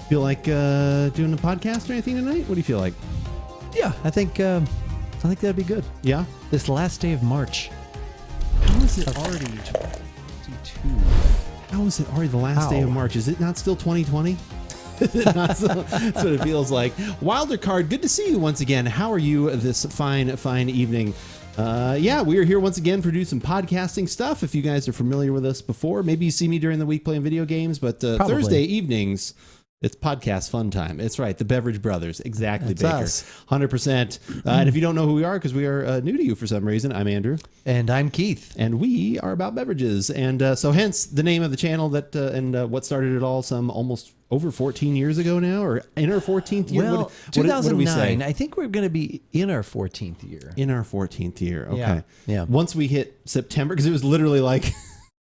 Feel like doing a podcast or anything tonight? What do you feel like? Yeah, I think that'd be good. Yeah? This last day of March. How is it already 22? How is it already the last day of March? Is it not still 2020? That's what it feels like. Wilder Card, good to see you once again. How are you this fine evening? Yeah, we are here once again for do some podcasting stuff. If you guys are familiar with us before, maybe you see me during the week playing video games, but Thursday evenings, it's podcast fun time. It's right, the Beverage Brothers. Exactly, That's Baker. us. 100%. And if you don't know who we are, because we are new to you for some reason, I'm Andrew. And I'm Keith. And we are About Beverages. And so hence the name of the channel that and what started it all some almost over 14 years ago now, or in our 14th year? Well, what 2009, do we say? I think we're going to be in our 14th year. In our 14th year, okay. Yeah. Once we hit September, because it was literally like,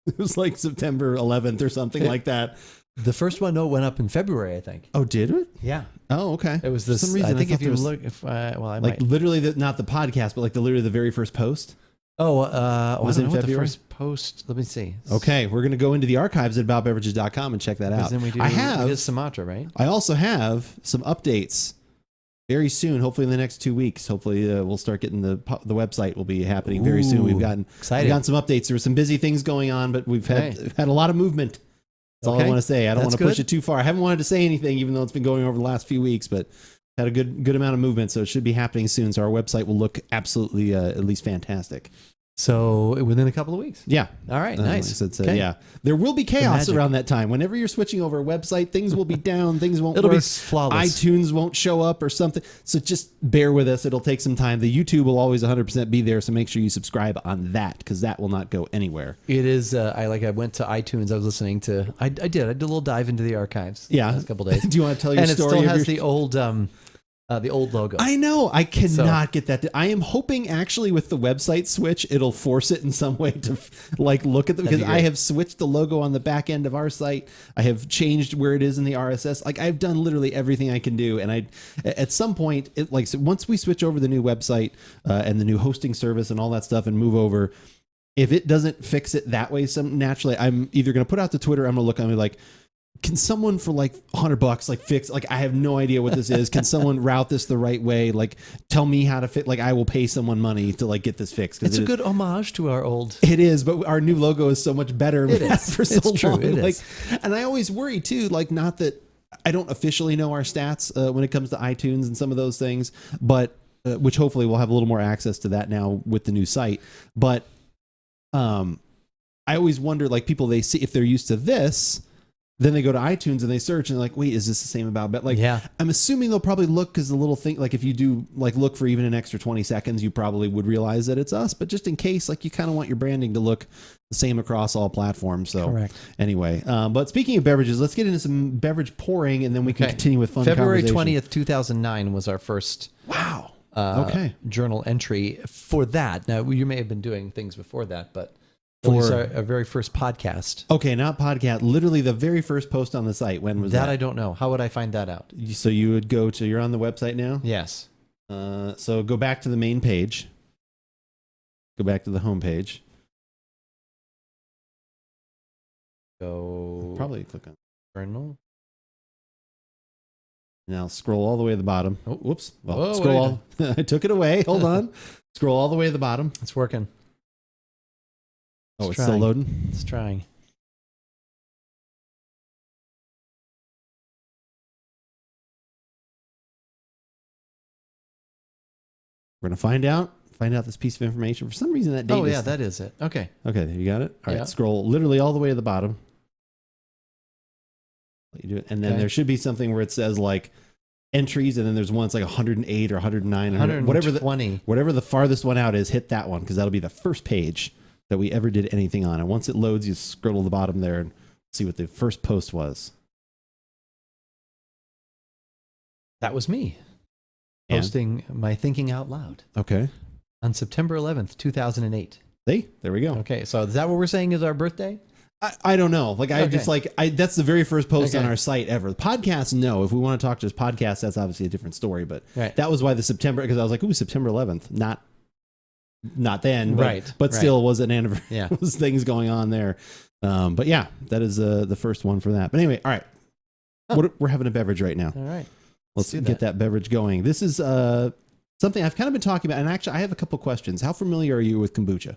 it was like September 11th or something like that. The first one went up in February, I think. Oh, did it? Yeah. Oh, okay. It was this. For some reason, I think thought if you there was, look, I like might. literally not the podcast, but like literally the very first post. Oh, was I it don't know what the February? first post. Let me see. Okay, we're going to go into the archives at aboutbeverages.com and check that out. Then we did Sumatra, right? I also have some updates very soon, hopefully in the next 2 weeks. Hopefully we'll start getting the website will be happening very soon. We've gotten some updates. There were some busy things going on, but we've had a lot of movement. That's all I want to say. I don't want to push it too far. I haven't wanted to say anything, even though it's been going over the last few weeks, but had a good amount of movement, so it should be happening soon. So our website will look absolutely at least fantastic. So within a couple of weeks. Yeah. All right. Nice. Yeah. There will be chaos around that time. Whenever you're switching over a website, things will be down. Things won't It'll work. be flawless. iTunes won't show up or something. So just bear with us. It'll take some time. The YouTube will always 100% be there. So make sure you subscribe on that, because that will not go anywhere. It is. I went to iTunes. I was listening to. I did a little dive into the archives. Yeah. The last couple of days. Do you want to tell your story? And it still has the old logo. I know. I cannot get that. I am hoping actually with the website switch, it'll force it in some way to look at them, because I have switched the logo on the back end of our site. I have changed where it is in the RSS. I've done literally everything I can do. And at some point, once we switch over the new website and the new hosting service and all that stuff and move over, if it doesn't fix it that way, naturally, I'm either going to put out to Twitter. I'm going to look. I'm going to be like, can someone for like $100 fix, I have no idea what this is. Can someone route this the right way? Tell me how to fit, I will pay someone money to get this fixed. It's a good homage to our old. It is, but our new logo is so much better. It is. For so it's true. long. It is. And I always worry too, not that I don't officially know our stats when it comes to iTunes and some of those things, but which hopefully we'll have a little more access to that now with the new site. But I always wonder, people, they see if they're used to this, then they go to iTunes and they search and they're like, wait, is this the same About? I'm assuming they'll probably look, because the little thing, if you do look for even an extra 20 seconds, you probably would realize that it's us. But just in case, you kind of want your branding to look the same across all platforms. So correct. Anyway, but speaking of beverages, let's get into some beverage pouring, and then we can continue with fun February conversation. 20th, 2009 was our first journal entry for that. Now, you may have been doing things before that, but it was our very first podcast. Okay, not podcast. Literally the very first post on the site. When was that? That I don't know. How would I find that out? So you would go to, you're on the website now? Yes. So go back to the main page. Go back to the home page. Go. Probably click on Journal. Now scroll all the way to the bottom. Oh, whoops. Well, Whoa, scroll all. I took it away. Hold on. Scroll all the way to the bottom. It's working. Oh, it's still loading? It's trying. We're going to find out this piece of information. For some reason, that date that is it. Okay. Okay, you got it? All right, Yeah. scroll literally all the way to the bottom. Let you do it. And then there should be something where it says entries, and then there's one that's 108 or 109, 120. whatever the farthest one out is. Hit that one, because that'll be the first page that we ever did anything on. And once it loads, you scroll to the bottom there and see what the first post was. That was me posting my Thinking Out Loud. Okay. On September 11th, 2008. See, there we go. Okay, so is that what we're saying is our birthday? I don't know. That's the very first post on our site ever. The podcast, no. If we want to talk just podcasts, that's obviously a different story. But that was why the September, because I was like, ooh, September 11th. Not then, but still was an anniversary. Yeah. Was things going on there. But yeah, that is the first one for that. But anyway, all right. We're having a beverage right now. All right. Let's get that beverage going. This is something I've kind of been talking about, and actually I have a couple questions. How familiar are you with kombucha?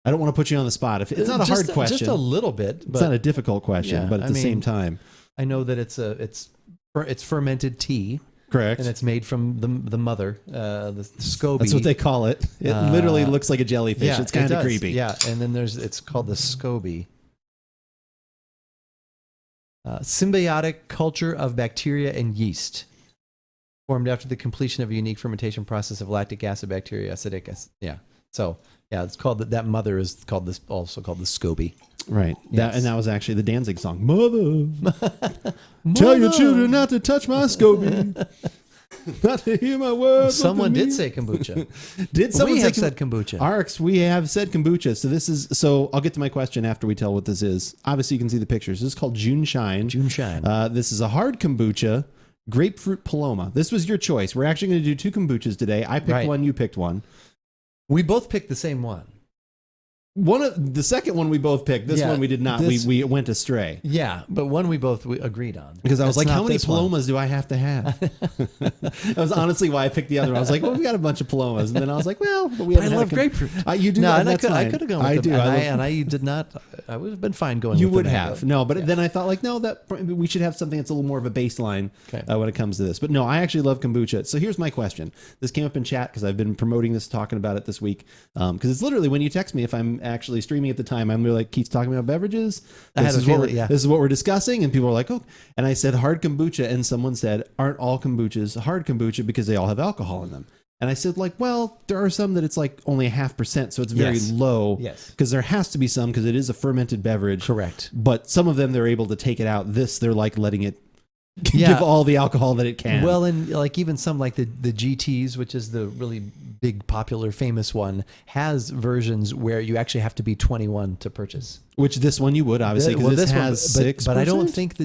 I don't want to put you on the spot. If it's not a hard question. Just a little bit. It's not a difficult question, but at the same time. I know that it's fermented tea. Correct. And it's made from the mother, the SCOBY. That's what they call it. It literally looks like a jellyfish. Yeah, it's kind of creepy. Yeah, and then it's called the SCOBY. Symbiotic culture of bacteria and yeast, formed after the completion of a unique fermentation process of lactic acid, bacteria, acidic acid. Yeah. So it's called that mother is called this, also called the SCOBY. Right. Yes. That was actually the Danzig song. Mother, tell your children not to touch my SCOBY. Not to hear my words. Someone did say kombucha. We have said kombucha. Arx, we have said kombucha. So I'll get to my question after we tell what this is. Obviously, you can see the pictures. This is called Juneshine. This is a hard kombucha, Grapefruit Paloma. This was your choice. We're actually going to do two kombuchas today. I picked one. You picked one. We both picked the same one. The second one we both picked. This one we did not. We went astray. Yeah, but one we both agreed on. Because I was like, how many Palomas do I have to have? That was honestly why I picked the other one. I was like, well, we got a bunch of Palomas. And then I was like, well, but we I love grapefruit. You do. No, and I could have gone with I them. do. And I did not. I would have been fine going You with would the have. mango. No, but then I thought like, no, that we should have something that's a little more of a baseline when it comes to this. But no, I actually love kombucha. So here's my question. This came up in chat because I've been promoting this, talking about it this week. Because it's literally when you text me, if I'm actually streaming at the time, I'm like, Keith's talking about beverages. This is what we're discussing. And people are like, oh. And I said hard kombucha. And someone said, aren't all kombuchas hard kombucha because they all have alcohol in them? And I said, like, well, there are some that it's like only 0.5%. So it's very low. Yes. Because there has to be some because it is a fermented beverage. Correct. But some of them, they're able to take it out. This, they're like letting it give all the alcohol that it can. Well, and like even some like the GTs, which is the really big, popular, famous one, has versions where you actually have to be 21 to purchase. Which this one you would, obviously, because this has 6%. But I don't think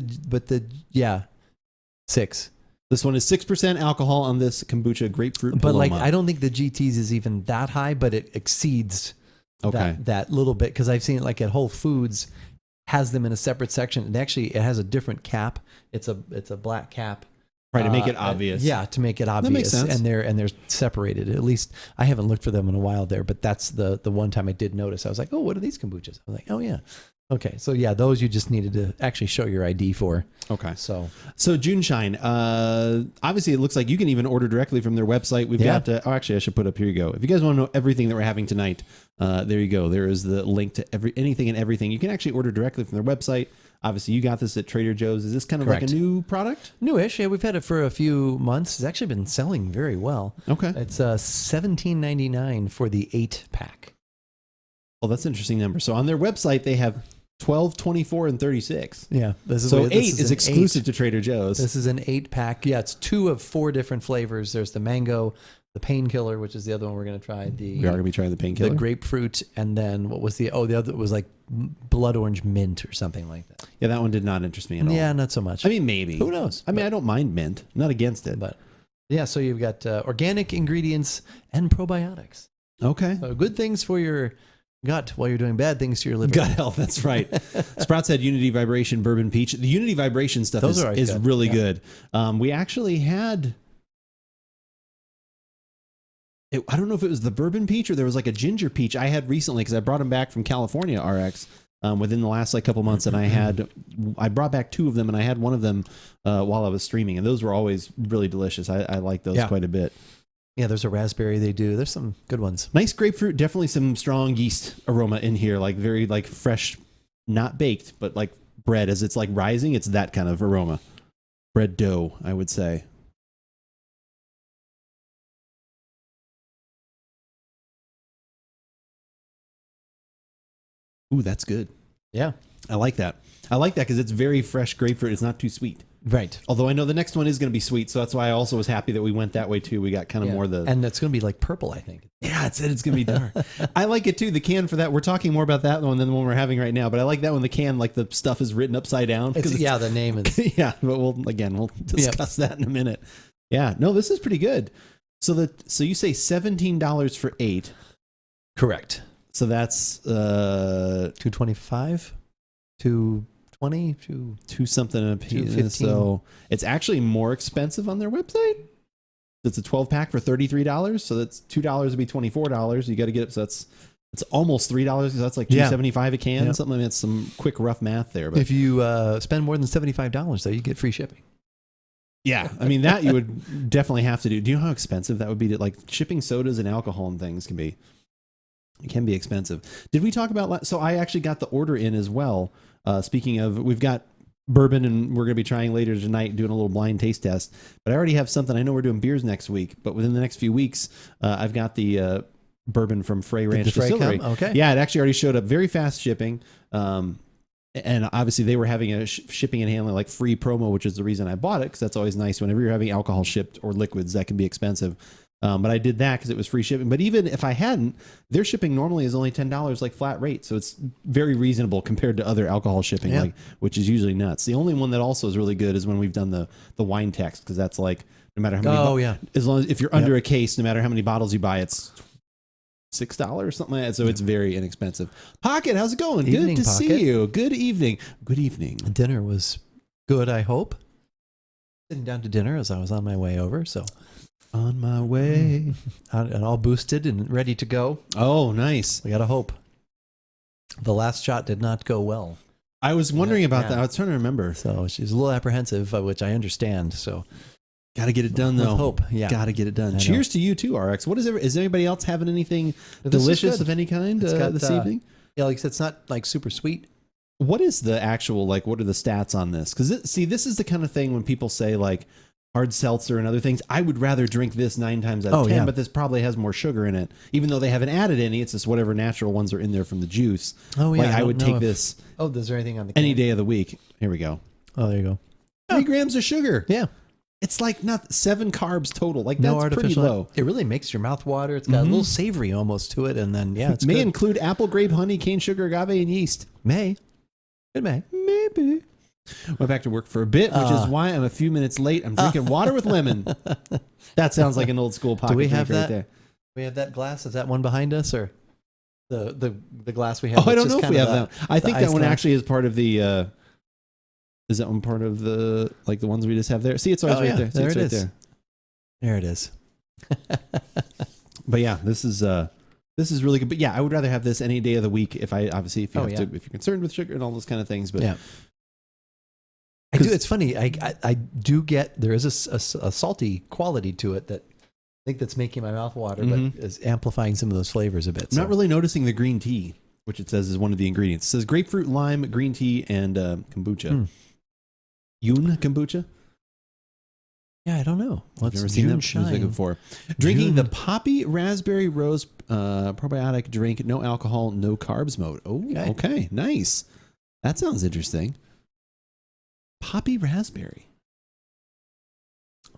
6. This one is 6% alcohol on this kombucha grapefruit Paloma. But like, I don't think the GTs is even that high, but it exceeds that little bit. Because I've seen it like at Whole Foods, has them in a separate section. And actually, it has a different cap. It's a black cap. Right, to make it obvious. To make it obvious. That makes sense. And they're separated. At least I haven't looked for them in a while there, but that's the one time I did notice. I was like, oh, what are these kombuchas? I was like, oh yeah. Okay, so yeah, those you just needed to actually show your ID for. Okay. So Juneshine, obviously it looks like you can even order directly from their website. We've got actually I should put up, here you go. If you guys want to know everything that we're having tonight, there you go. There is the link to anything and everything. You can actually order directly from their website. Obviously, you got this at Trader Joe's. Is this kind of like a new product? Newish. Yeah, we've had it for a few months. It's actually been selling very well. Okay. It's $17.99 for the 8-pack. Well, that's an interesting number. So on their website, they have 12, 24, and 36. Yeah. This is exclusive to Trader Joe's. This is an 8-pack. Yeah, it's 2 of 4 different flavors. There's the mango, the Painkiller, which is the other one we're going to try. We are going to be trying the Painkiller. The grapefruit, and then what was the other was like blood orange mint or something like that. Yeah, that one did not interest me at all. Yeah, not so much. I mean, maybe. Who knows? I mean, I don't mind mint. I'm not against it. But yeah, so you've got organic ingredients and probiotics. Okay. So good things for your gut while you're doing bad things to your liver. Gut health, that's right. Sprout said Unity Vibration Bourbon Peach. The Unity Vibration stuff is really good. We actually had... I don't know if it was the bourbon peach or there was like a ginger peach I had recently because I brought them back from California, RX, within the last like couple months. And I brought back 2 of them and I had one of them while I was streaming. And those were always really delicious. I like those quite a bit. Yeah, there's a raspberry they do. There's some good ones. Nice grapefruit. Definitely some strong yeast aroma in here. Like very like fresh, not baked, but like bread. As it's like rising, it's that kind of aroma. Bread dough, I would say. Ooh, that's good. Yeah. I like that. I like that because it's very fresh grapefruit. It's not too sweet. Right. Although I know the next one is going to be sweet, so that's why I also was happy that we went that way too. We got kind of more the... And it's going to be like purple, I think. Yeah, it's going to be dark. I like it too. The can for that, we're talking more about that one than the one we're having right now, but I like that one, the can, like the stuff is written upside down. The name is... Yeah, but we'll discuss that in a minute. Yeah, no, this is pretty good. So you say $17 for 8. Correct. So that's $225 to $2.20 to $2 something a piece. $2.15. So it's actually more expensive on their website. It's a 12 pack for $33. So that's $2 would be $24. You got to get it. So it's almost $3. So that's like $2.75 a can. Yep. Something that's some quick rough math there. But if you spend more than $75, though, you get free shipping. Yeah, I mean that you would definitely have to do. Do you know how expensive that would be? Like shipping sodas and alcohol and things can be expensive. Did we talk about? So I actually got the order in as well. Speaking of, we've got bourbon and we're going to be trying later tonight, doing a little blind taste test. But I already have something. I know we're doing beers next week, but within the next few weeks, I've got the bourbon from Frey Ranch Distillery. Okay. Yeah, it actually already showed up. Very fast shipping. And obviously they were having a shipping and handling like free promo, which is the reason I bought it, because that's always nice. Whenever you're having alcohol shipped or liquids, that can be expensive. But I did that because it was free shipping. But even if I hadn't, their shipping normally is only $10 like flat rate. So it's very reasonable compared to other alcohol shipping, like which is usually nuts. The only one that also is really good is when we've done the wine text, because that's like no matter how many as long as if you're under a case, no matter how many bottles you buy, it's $6 something like that. So it's very inexpensive. Pocket, how's it going? Evening, good to Pocket. see you. Good evening. Good evening. Dinner was good, I hope. Sitting down to dinner as I was on my way over, so on my way. And all boosted and ready to go. Oh, nice. We gotta hope. The last shot did not go well. I was wondering about that. I was trying to remember. So she's a little apprehensive, which I understand. So got to get it done, though. With hope. Yeah. Got to get it done. Cheers to you, too, RX. Is anybody else having anything delicious of any kind this evening? Yeah, like it's not like super sweet. What is the actual, like, what are the stats on this? Because, this is the kind of thing when people say, like, hard seltzer and other things, I would rather drink this 9 times out of 10, but this probably has more sugar in it. Even though they haven't added any, it's just whatever natural ones are in there from the juice. Oh, yeah. Like, I would take this. Oh, is there anything on the can? Any day of the week. Here we go. Oh, there you go. 3 grams of sugar. Yeah. It's like 7 carbs total. Like that's pretty low. It really makes your mouth water. It's got a little savory almost to it, and then it's may good. Include apple, grape, honey, cane sugar, agave, and yeast. It may. Maybe. Went back to work for a bit, which is why I'm a few minutes late. I'm drinking water with lemon. That sounds like an old school pocket. Do we have drink that? Right there. We have that glass. Is that one behind us, or the glass we have? Oh, I don't know if we have that. I think that one glass. actually is part of the. Is that one part of the the ones we just have there? See, it's always right there. See, there it is. Right there it is. But yeah, this is really good. But yeah, I would rather have this any day of the week if you're concerned with sugar and all those kind of things. But yeah. I do. It's funny. I do get there is a salty quality to it that I think that's making my mouth water, but is amplifying some of those flavors a bit. I'm not really noticing the green tea, which it says is one of the ingredients. It says grapefruit, lime, green tea, and kombucha. Yun kombucha. Yeah, I don't know. I've never seen that before. Drinking the poppy raspberry rose probiotic drink, no alcohol, no carbs mode. Oh, okay, nice. That sounds interesting. Poppy raspberry.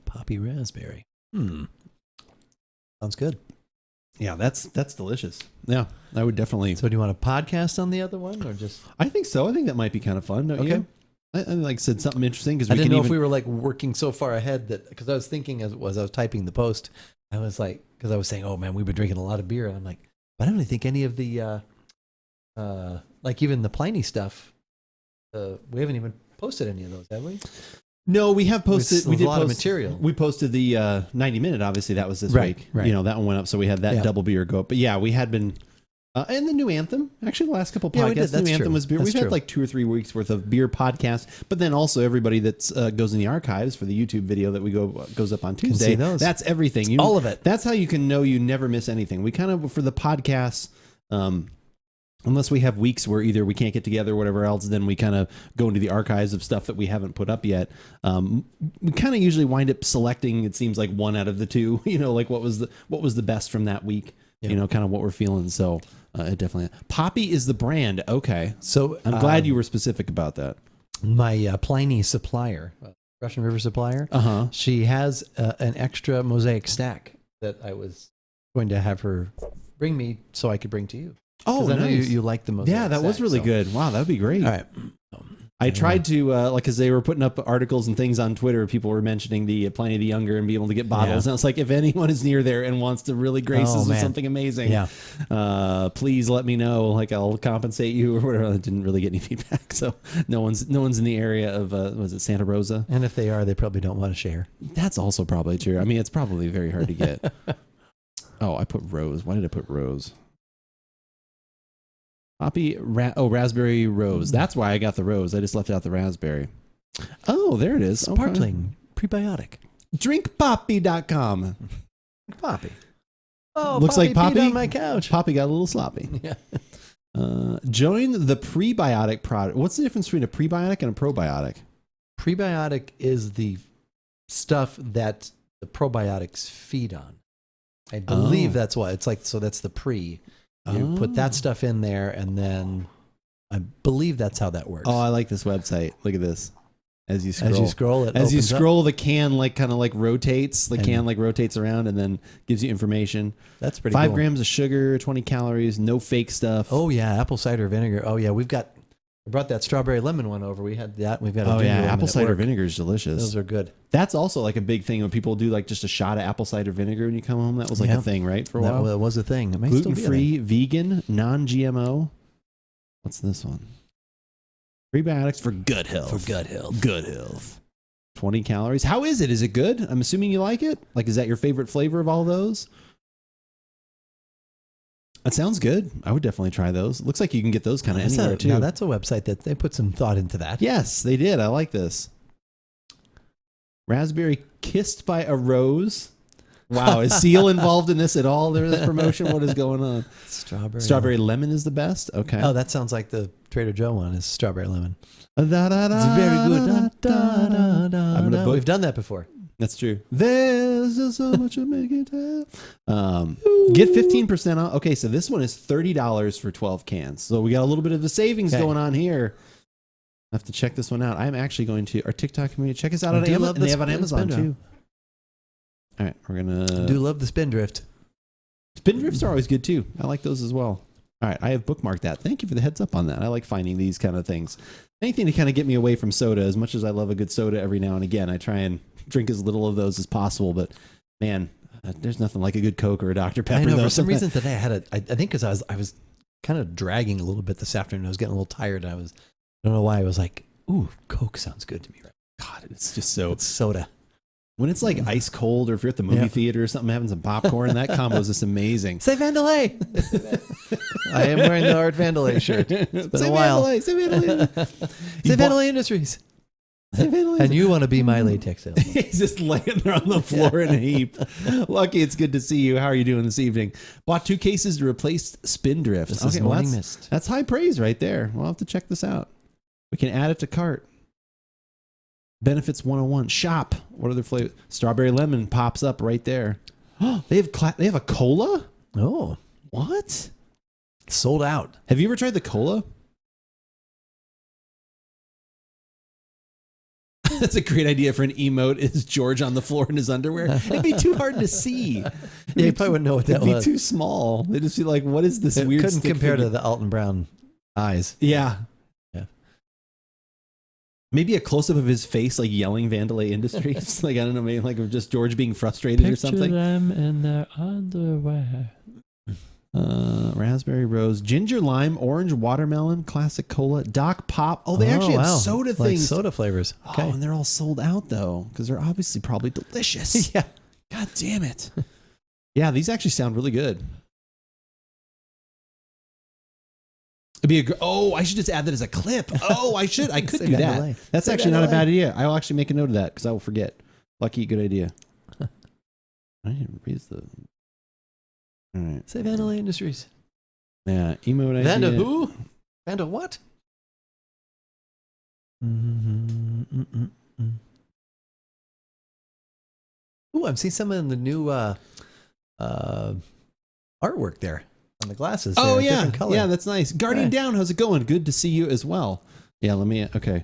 Poppy raspberry. Sounds good. Yeah, that's delicious. Yeah, I would definitely. So do you want a podcast on the other one or just? I think so. I think that might be kind of fun. Don't you? I like said something interesting because I didn't know if we were like working so far ahead that because I was thinking as I was typing the post, I was like, because I was saying, oh man, we've been drinking a lot of beer. And I'm like, but I don't think any of the, like even the Pliny stuff, we haven't even posted any of those, have we? No, we have posted. We did a lot of material. We posted the 90-minute. Obviously, that was this week. Right. You know, that one went up, so we had that double beer go up. But yeah, we had been. And the new anthem, actually, the last couple of podcasts, the new anthem was beer. We've had like 2 or 3 weeks worth of beer podcasts, but then also everybody that goes in the archives for the YouTube video that we goes up on Tuesday. That's everything. All of it. That's how you can know you never miss anything. We kind of for the podcasts, unless we have weeks where either we can't get together or whatever else, then we kind of go into the archives of stuff that we haven't put up yet. We kind of usually wind up selecting. It seems like 1 out of the 2. You know, like what was the best from that week. Yeah. You know, kind of what we're feeling. So. It definitely. Poppy is the brand. Okay. So I'm glad you were specific about that. My Pliny supplier, Russian River supplier, she has an extra mosaic stack that I was going to have her bring me so I could bring to you. Oh, nice. I know you like the mosaic Yeah, that stack, was really good. Wow, that would be great. All right. I tried to, because they were putting up articles and things on Twitter. People were mentioning the Pliny the Younger and being able to get bottles. And I was like, if anyone is near there and wants to really grace us with something amazing, please let me know. Like, I'll compensate you or whatever. I didn't really get any feedback. So no one's in the area of, was it Santa Rosa? And if they are, they probably don't want to share. That's also probably true. I mean, it's probably very hard to get. Oh, I put rose. Why did I put rose? Poppy, raspberry rose. That's why I got the rose. I just left out the raspberry. Oh, there it is. Sparkling prebiotic. Drinkpoppy.com. Poppy. Oh, looks Poppy like Poppy peed on my couch. Poppy got a little sloppy. Yeah. Join the prebiotic product. What's the difference between a prebiotic and a probiotic? Prebiotic is the stuff that the probiotics feed on. I believe that's why. It's like, so that's the pre. You put that stuff in there, and then I believe that's how that works. Oh, I like this website. Look at this. As you scroll, the can kind of rotates. The can rotates around and then gives you information. That's pretty 5 cool. grams of sugar, 20 calories, no fake stuff. Oh yeah, apple cider vinegar. Oh yeah, I brought that strawberry lemon one over. We had that. We've got apple cider vinegar is delicious. Those are good. That's also like a big thing when people do just a shot of apple cider vinegar when you come home. That was a thing, right? For a while. That was a thing. Gluten-free, vegan, non-GMO. What's this one? Prebiotics for gut health. Good health. 20 calories. How is it? Is it good? I'm assuming you like it. Is that your favorite flavor of all those? That sounds good. I would definitely try those. It looks like you can get those kind of anywhere too. Now that's a website that they put some thought into that. Yes, they did. I like this. Raspberry kissed by a rose. Wow, is Seal involved in this at all? There is promotion. What is going on? Strawberry lemon is the best. Okay. Oh, that sounds like the Trader Joe one. Is strawberry lemon. It's very good. We've done that before. That's true. There's just so much to make it happen. Get 15% off. Okay, so this one is $30 for 12 cans. So we got a little bit of the savings going on here. I have to check this one out. I'm actually going to our TikTok community. Check us out on Amazon. They have on Amazon too. All right, we're gonna. I do love the Spindrift. Spindrifts are always good too. I like those as well. All right, I have bookmarked that. Thank you for the heads up on that. I like finding these kind of things. Anything to kind of get me away from soda. As much as I love a good soda every now and again, I try and drink as little of those as possible. But man, there's nothing like a good Coke or a Dr. Pepper. I know. For some reason today, I think because I was kind of dragging a little bit this afternoon. I was getting a little tired. I don't know why. I was like, ooh, Coke sounds good to me. Right? God, it's just so. It's soda. When it's ice cold, or if you're at the movie theater or something, having some popcorn, that combo is just amazing. Say Vandelay. I am wearing the Art Vandelay shirt. It's been a while. Say Vandelay. Say Vandelay Industries. And you want to be my latex salesman. He's just laying there on the floor in a heap. Lucky, it's good to see you. How are you doing this evening? Bought 2 cases to replace Spindrift. This is Morning Mist. That's high praise right there. We'll have to check this out. We can add it to cart. Benefits 101. Shop. What other flavor? Strawberry lemon pops up right there. They have a cola? Oh. What? Sold out. Have you ever tried the cola? That's a great idea for an emote. Is George on the floor in his underwear? It'd be too hard to see. Yeah, you probably wouldn't know what that was. It'd be too small. They'd just be like, what is this weird couldn't compare to the Alton Brown eyes. Yeah. Maybe a close-up of his face, yelling Vandelay Industries. I don't know, maybe just George being frustrated or something. Picture them in their underwear. Raspberry rose, ginger lime, orange watermelon, classic cola, Doc Pop. Oh, they actually have soda things. Soda flavors. Okay. Oh, and they're all sold out, though, because they're obviously probably delicious. Yeah. God damn it. Yeah, these actually sound really good. It'd be I should just add that as a clip. Oh, I should. I could do that. That's actually not a bad idea. I will actually make a note of that because I will forget. Lucky, good idea. I didn't raise the. All right. Say Vandelay Industries. Yeah, emote idea. Vanda who? Vanda what? Ooh, I'm seeing some of the new artwork there. On the glasses. Oh, yeah. Yeah, that's nice. Guardian Down, how's it going? Good to see you as well. Yeah, okay.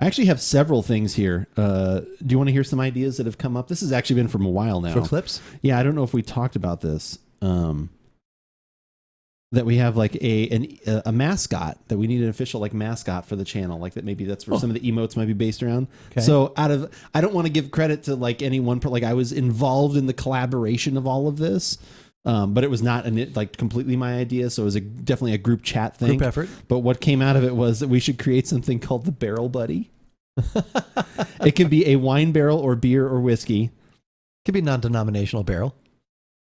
I actually have several things here. Do you want to hear some ideas that have come up? This has actually been from a while now. For clips? Yeah, I don't know if we talked about this. that we have like a mascot, that we need an official like mascot for the channel, like that maybe that's where some of the emotes might be based around. Okay. So I don't want to give credit to like any one like I was involved in the collaboration of all of this. But it was not like completely my idea, so it was definitely a group chat thing. Group effort. But what came out of it was that we should create something called the Barrel Buddy. It can be a wine barrel or beer or whiskey. It could be non-denominational barrel.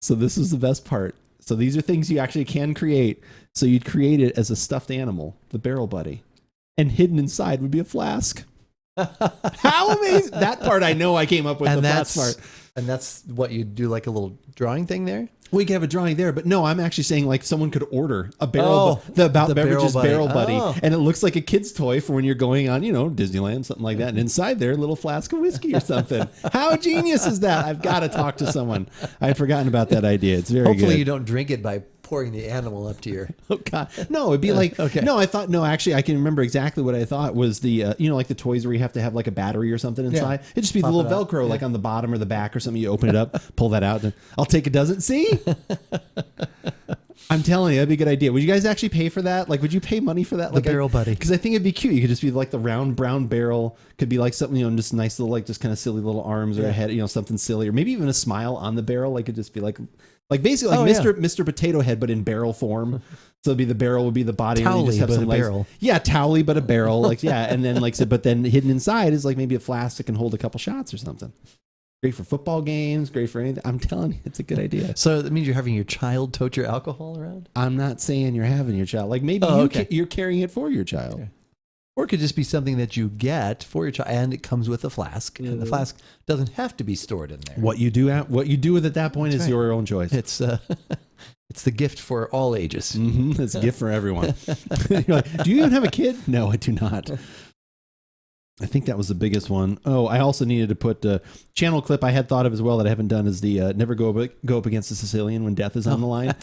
So this is the best part. So these are things you actually can create. So you'd create it as a stuffed animal, the Barrel Buddy, and hidden inside would be a flask. How amazing! That part I know I came up with, and the flask part. And that's what you do, like a little drawing thing there? We could have a drawing there, but no, I'm actually saying like someone could order a barrel, the AboutBeverages Barrel Buddy, and it looks like a kid's toy for when you're going on, Disneyland, something like that. And inside there, a little flask of whiskey or something. How genius is that? I've got to talk to someone. I had forgotten about that idea. It's very Hopefully good. You don't drink it by pouring the animal up to your... Oh, God. No, it'd be like... Okay. No, actually, I can remember exactly what I thought was the, like the toys where you have to have like a battery or something inside. It'd just be the little Velcro, like on the bottom or the back or something. You open it up, pull that out, and I'll take a dozen. See? I'm telling you, that'd be a good idea. Would you guys actually pay for that? Like, would you pay money for that? Like the Barrel Buddy. Because I think it'd be cute. You could just be like the round brown barrel. Could be like something, just nice little, like just kind of silly little arms or a head, something silly. Or maybe even a smile on the barrel. Like, it'd just be like basically like Mr. Potato Head, but in barrel form. So it'd be the barrel would be the body. Towel-y, and you just have but some a legs. Barrel. Yeah, towel-y, but a barrel. And then but then hidden inside is like maybe a flask that can hold a couple shots or something. Great for football games, great for anything. I'm telling you, it's a good idea. So that means you're having your child tote your alcohol around? I'm not saying you're having your child. Like maybe you're carrying it for your child. Okay. Or it could just be something that you get for your child, and it comes with a flask, and the flask doesn't have to be stored in there. What you do with at that point is your own choice. It's it's the gift for all ages. Mm-hmm. It's a gift for everyone. You're like, do you even have a kid? No, I do not. I think that was the biggest one. Oh, I also needed to put a channel clip I had thought of as well that I haven't done is the never go up against a Sicilian when death is on the line.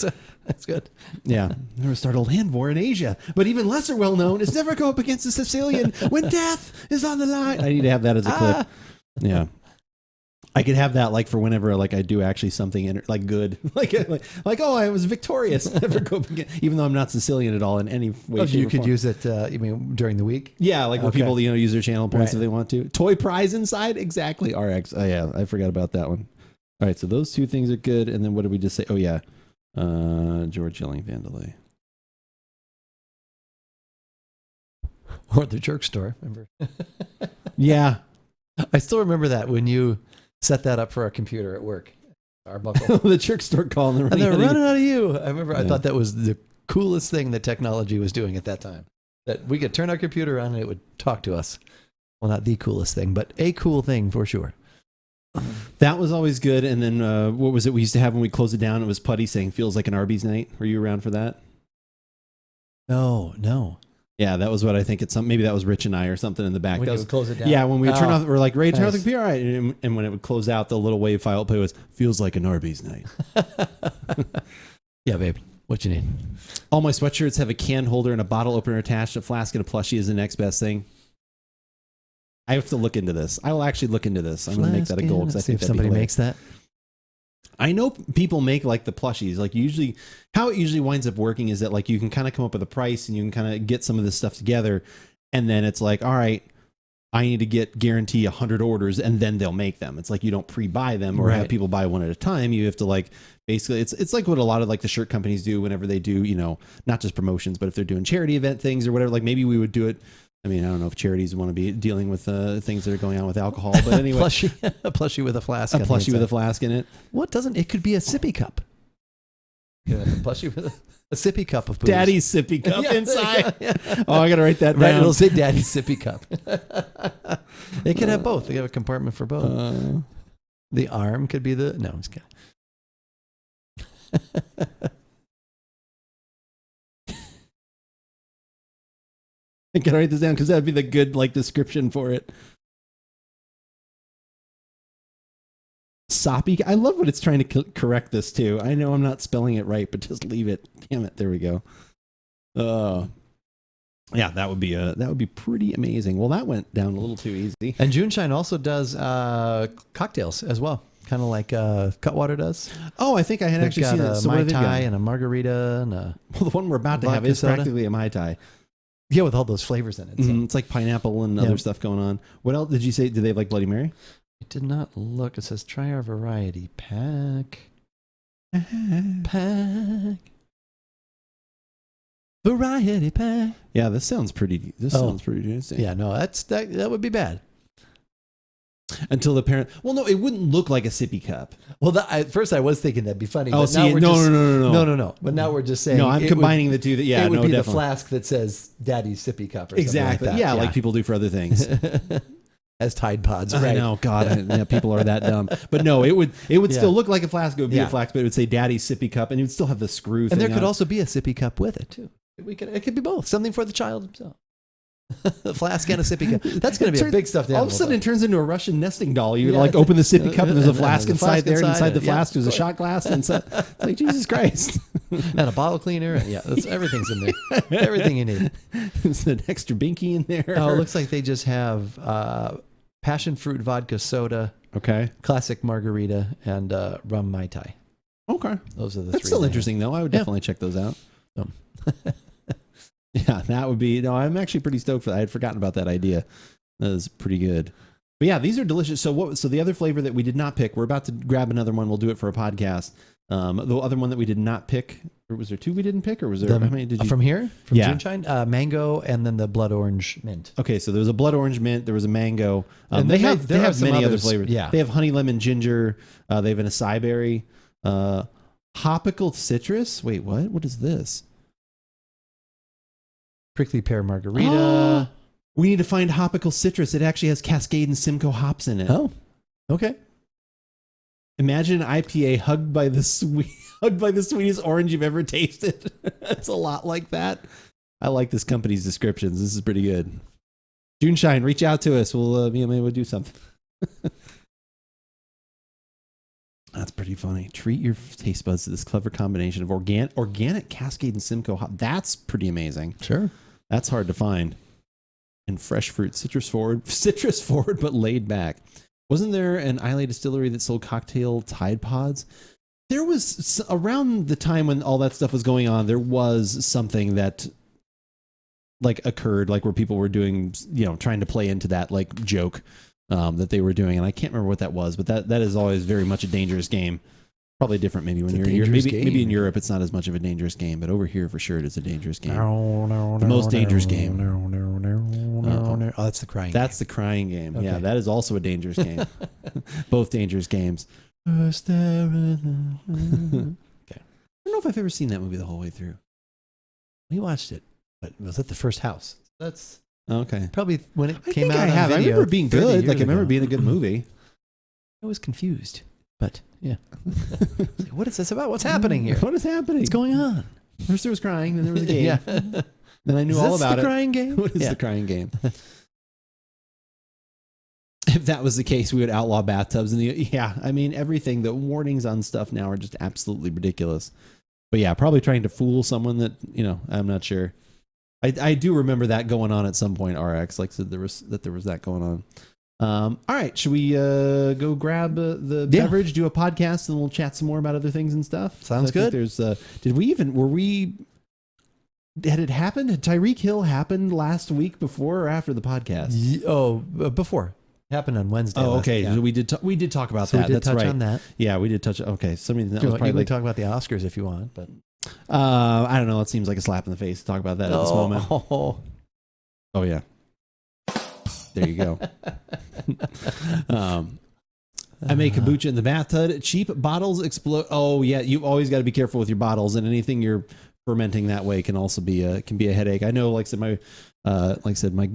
That's good. Yeah. Never start a land war in Asia. But even lesser well known is never go up against a Sicilian when death is on the line. I need to have that as a clip. Yeah. I could have that like for whenever like I do actually something like good, like oh I was victorious. Never go up again, even though I'm not Sicilian at all in any way. You could use it. You mean during the week? Yeah, like when people use their channel points if they want to. Toy prize inside, exactly. RX. Oh yeah, I forgot about that one. All right, so those two things are good. And then what did we just say? Oh yeah, George yelling Vandalay. Or the jerk store. Remember? Yeah, I still remember that when you set that up for our computer at work. Arbuckle. The jerk store calling them. And they're running out of you. I remember I thought that was the coolest thing that technology was doing at that time. That we could turn our computer on and it would talk to us. Well, not the coolest thing, but a cool thing for sure. That was always good. And then what was it we used to have when we closed it down? It was Putty saying, feels like an Arby's night. Were you around for that? No. Yeah, that was what I think. Maybe that was Rich and I or something in the back. When you would close it down? Yeah, when we would turn off, we're like, ready to turn off the computer, all right. And when it would close out, the little wave file play was, feels like an Arby's night. Yeah, babe. What you need? All my sweatshirts have a can holder and a bottle opener attached. A flask and a plushie is the next best thing. I have to look into this. I will actually look into this. I'm going to make that a goal because I think if somebody makes that. I know people make like the plushies, like usually how it usually winds up working is that like you can kind of come up with a price and you can kind of get some of this stuff together. And then it's like, all right, I need to guarantee 100 orders and then they'll make them. It's like, you don't pre-buy them or have people buy one at a time. You have to like, basically it's like what a lot of like the shirt companies do whenever they do, not just promotions, but if they're doing charity event things or whatever, like maybe we would do it. I mean, I don't know if charities want to be dealing with things that are going on with alcohol, but anyway. A plushie with a flask. A plushie with a flask in it. It could be a sippy cup. Yeah, a plushie with a sippy cup of booze. Daddy's sippy cup inside. Yeah. Oh, I got to write that down. Right, it'll say Daddy's sippy cup. They could have both. They have a compartment for both. The arm could be the... No, I'm just kidding. I can write this down because that'd be the good description for it. Soppy. I love what it's trying to correct this too. I know I'm not spelling it right, but just leave it. Damn it. There we go. Yeah, that would be pretty amazing. Well, that went down a little too easy. And Juneshine also does cocktails as well. kind of like Cutwater does. Oh, I think I had They've actually got seen it. a So Mai what have they Tai got? and a margarita and a Well, the one we're about to have vodka is soda. practically a Mai Tai. yeah, with all those flavors in it. So. It's like pineapple and other stuff going on. What else did you say? Did they have like Bloody Mary? I did not look. It says try our variety pack. Variety pack. Yeah, this sounds pretty. Sounds pretty juicy. Yeah, no, that would be bad. Until the parent. Well, no, it wouldn't look like a sippy cup. Well, at first I was thinking that'd be funny. Oh, but see, now we're no. But now we're just saying. No, I'm combining the two. It would be definitely. the flask that says "Daddy's sippy cup" or Exactly. something like that. Like people do for other things. As Tide Pods, I right? know, God, people are that dumb. But no, it would still look like a flask. It would be a flask, but it would say "Daddy's sippy cup," and it would still have the screw. And there could also be a sippy cup with it too. It could be both. Something for the child himself. A flask and a sippy cup. That's going to be a big stuffed animal. All of a sudden, it turns into a Russian nesting doll. You open the sippy cup, and there's a flask inside there, and inside the flask there's a shot glass, and it's like Jesus Christ. And a bottle cleaner. Yeah, everything's in there. Everything you need. There's an extra binky in there. Oh, it looks like they just have passion fruit vodka soda, okay, classic margarita, and rum Mai Tai. Okay, those are the That's three. Still interesting though. I would definitely check those out. Yeah, that would be. No, I'm actually pretty stoked for that. I had forgotten about that idea. That is pretty good. But yeah, these are delicious. So the other flavor that we did not pick, we're about to grab another one. We'll do it for a podcast. The other one that we did not pick, or was there two we didn't pick, or was there? How many did you? From here? From Juneshine? Mango and then the blood orange mint. Okay, so there was a blood orange mint. There was a mango. And they have many other flavors. Yeah, they have honey lemon ginger. They have an acai berry. Hopical citrus. Wait, what? What is this? Prickly pear margarita. Oh, we need to find Hopical citrus. It actually has Cascade and Simcoe hops in it. Oh, okay. Imagine an IPA hugged by the sweetest orange you've ever tasted. It's a lot like that. I like this company's descriptions. This is pretty good. Juneshine, reach out to us. We'll maybe we'll do something. That's pretty funny. Treat your taste buds to this clever combination of organic Cascade and Simcoe hop. That's pretty amazing. Sure. That's hard to find. And fresh fruit, citrus forward, but laid back. Wasn't there an Islay distillery that sold cocktail Tide Pods? There was, around the time when all that stuff was going on, there was something that like occurred, like where people were doing, trying to play into that like joke that they were doing. And I can't remember what that was, but that is always very much a dangerous game. Probably different maybe when you're maybe in Europe it's not as much of a dangerous game, but over here for sure it is a dangerous game. The most dangerous game. Oh, that's the crying. That's the crying game. Okay. Yeah, that is also a dangerous game. Both dangerous games. Okay. I don't know if I've ever seen that movie the whole way through. We watched it, but it was at the first house. That's okay. Probably when it came out. I remember it being good. Like I remember it being a good movie. I was confused. But yeah, like, what is this about? What's happening here? What is happening? What's going on? First there was crying, then there was a game. Yeah. Then I knew all about it. The crying game? What is the crying game? If that was the case, we would outlaw bathtubs. I mean, everything. The warnings on stuff now are just absolutely ridiculous. But yeah, probably trying to fool someone that I'm not sure. I do remember that going on at some point. RX like said there was that going on. All right, should we go grab the beverage, do a podcast, and we'll chat some more about other things and stuff? Sounds good. There's had it happened? Had Tyreek Hill happened last week before or after the podcast? Before. Happened on Wednesday. Oh, okay. So we did talk about that. That's right. On that. Yeah, we did touch. Okay, something that was probably you can talk about the Oscars if you want, but I don't know. It seems like a slap in the face to talk about that at this moment. Oh yeah. There you go. I make kombucha in the bathtub. Cheap bottles explode. Oh yeah, you've always got to be careful with your bottles, and anything you're fermenting that way can also be a headache. I know, like I said, my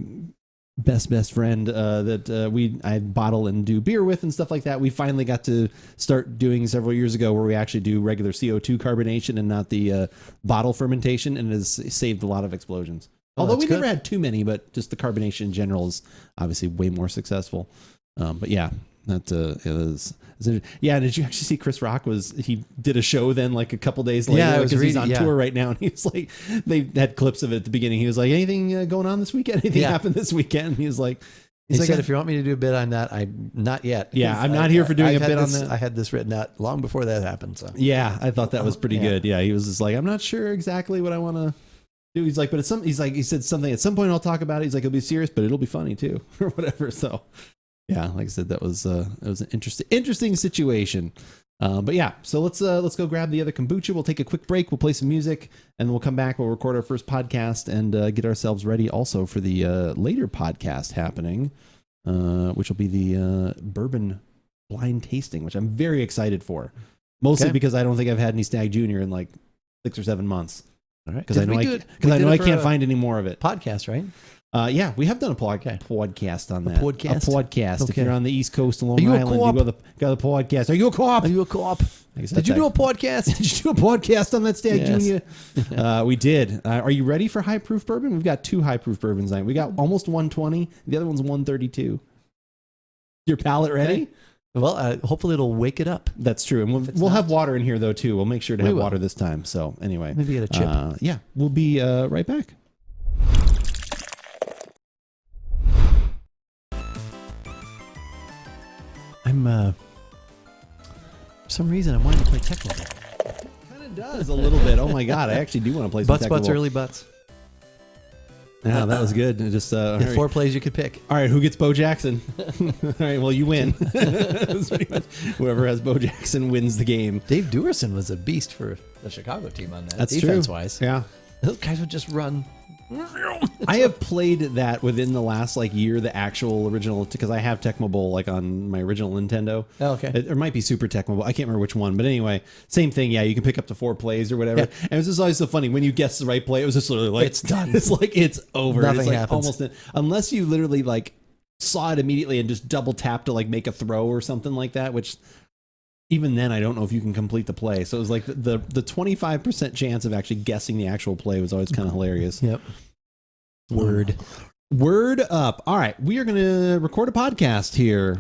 best friend that I bottle and do beer with and stuff like that. We finally got to start doing several years ago, where we actually do regular CO2 carbonation and not the bottle fermentation, and it has saved a lot of explosions. Although we never had too many, but just the carbonation in general is obviously way more successful. But yeah, that is. Yeah, did you actually see Chris Rock he did a show then like a couple days later? Yeah, because he's on tour right now, and he was like, they had clips of it at the beginning. He was like, anything going on this weekend? Anything happened this weekend? And he was like, He said, if you want me to do a bit on that, I'm not yet. Yeah, I'm not here for doing a bit on that. I had this written out long before that happened. So yeah, I thought that was pretty good. Yeah, he was just like, I'm not sure exactly what I want to do. He's like, but it's some. He's like, he said something at some point I'll talk about it. He's like, it'll be serious, but it'll be funny too, or whatever. So yeah, like I said, that was it was an interesting situation. But yeah, so let's go grab the other kombucha. We'll take a quick break. We'll play some music, and then we'll come back. We'll record our first podcast and get ourselves ready also for the later podcast happening, which will be the bourbon blind tasting, which I'm very excited for. Mostly because I don't think I've had any Stagg Junior in like 6 or 7 months. All right, because I know I can't find any more of it. Podcast, right? Yeah, we have done a podcast on that. A podcast. Okay. If you're on the East Coast of Long Island, you go the podcast. Are you a co-op? Are you a co-op? Did you do a podcast? Did you do a podcast on that Stagg Junior? We did. Are you ready for high proof bourbon? We've got 2 high proof bourbons tonight. We got almost 120. The other one's 132. Your palate ready? Okay. Well, hopefully it'll wake it up. That's true. And we'll have water in here though too. We'll make sure to have water this time. So anyway, maybe get a chip. Yeah, we'll be right back. For some reason, I'm wanting to play Tecmo. Kind of does a little bit. Oh my god, I actually do want to play some Butts, early butts. Yeah, that was good. Just 4 plays you could pick. All right, who gets Bo Jackson? All right, well, you win. Whoever has Bo Jackson wins the game. Dave Duerson was a beast for the Chicago team on that. That's defense-wise. Yeah. Those guys would just run. I have played that within the last year, the actual original, because I have Tecmo Bowl on my original Nintendo. Oh, okay. It might be Super Tecmo Bowl. I can't remember which one, but anyway, same thing. Yeah, you can pick up to 4 plays or whatever. Yeah. And it's just always so funny when you guess the right play. It was just literally like it's done. It's like it's over. Nothing it's like happens. almost unless you literally saw it immediately and just double tap to make a throw or something like that, which. Even then, I don't know if you can complete the play. So it was like the 25% chance of actually guessing the actual play was always kind of hilarious. Yep. Word up. All right. We are going to record a podcast here,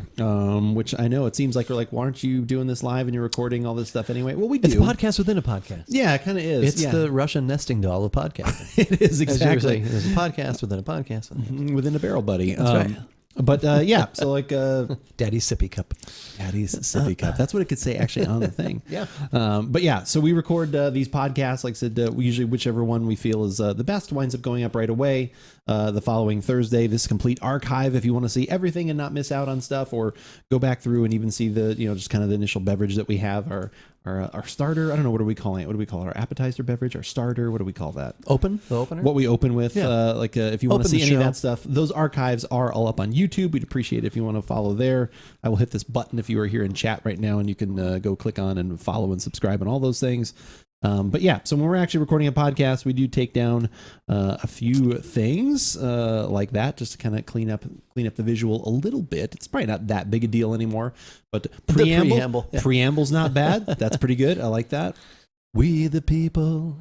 which I know it seems like we're like, why aren't you doing this live and you're recording all this stuff anyway? Well, we do. It's a podcast within a podcast. Yeah, it kind of is. It's the Russian nesting doll of podcasting. It is, exactly. There's a podcast within a podcast. Within a barrel, buddy. That's right. But yeah, so Daddy's sippy cup. Daddy's sippy cup. That's what it could say actually on the thing. Yeah. But yeah, so we record these podcasts. Like I said, we usually whichever one we feel is the best winds up going up right away. The following Thursday, this complete archive, if you want to see everything and not miss out on stuff, or go back through and even see the just kind of the initial beverage that we have, our starter. I don't know, what are we calling it? What do we call it? Our appetizer beverage, our starter. What do we call that? The opener. What we open with. Yeah. If you want to see any of that stuff, those archives are all up on YouTube. We'd appreciate it if you want to follow there. I will hit this button if you are here in chat right now, and you can go click on and follow and subscribe and all those things. But yeah, so when we're actually recording a podcast, we do take down a few things like that, just to kind of clean up the visual a little bit. It's probably not that big a deal anymore, but preamble's not bad. That's pretty good. I like that. We the people,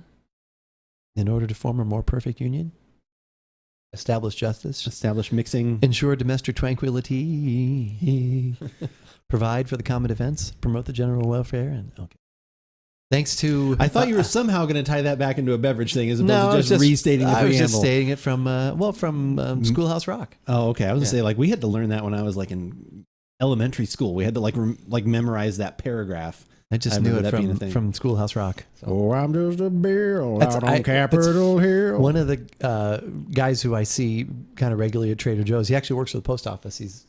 in order to form a more perfect union, establish justice, establish mixing, ensure domestic tranquility, provide for the common defense, promote the general welfare, and okay. Thanks to... I thought you were somehow going to tie that back into a beverage thing as opposed to just restating the preamble. I was just stating it from Schoolhouse Rock. Oh, okay. I was going to say, we had to learn that when I was in elementary school. We had to memorize that paragraph. I just knew it from Schoolhouse Rock. So. Oh, I'm just a barrel out on Capitol Hill. One of the guys who I see kind of regularly at Trader Joe's, he actually works for the post office. He's...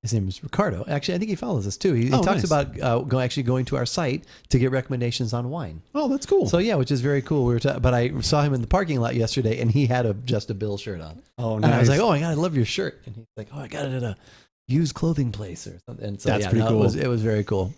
his name is Ricardo. Actually, I think he follows us too. He talks about going to our site to get recommendations on wine. Oh, that's cool. So yeah, which is very cool. But I saw him in the parking lot yesterday, and he had just a Bill shirt on. Oh, nice. And I was like, oh my God, I love your shirt. And he's like, oh, I got it at a used clothing place or something. And so that's pretty cool. It was very cool.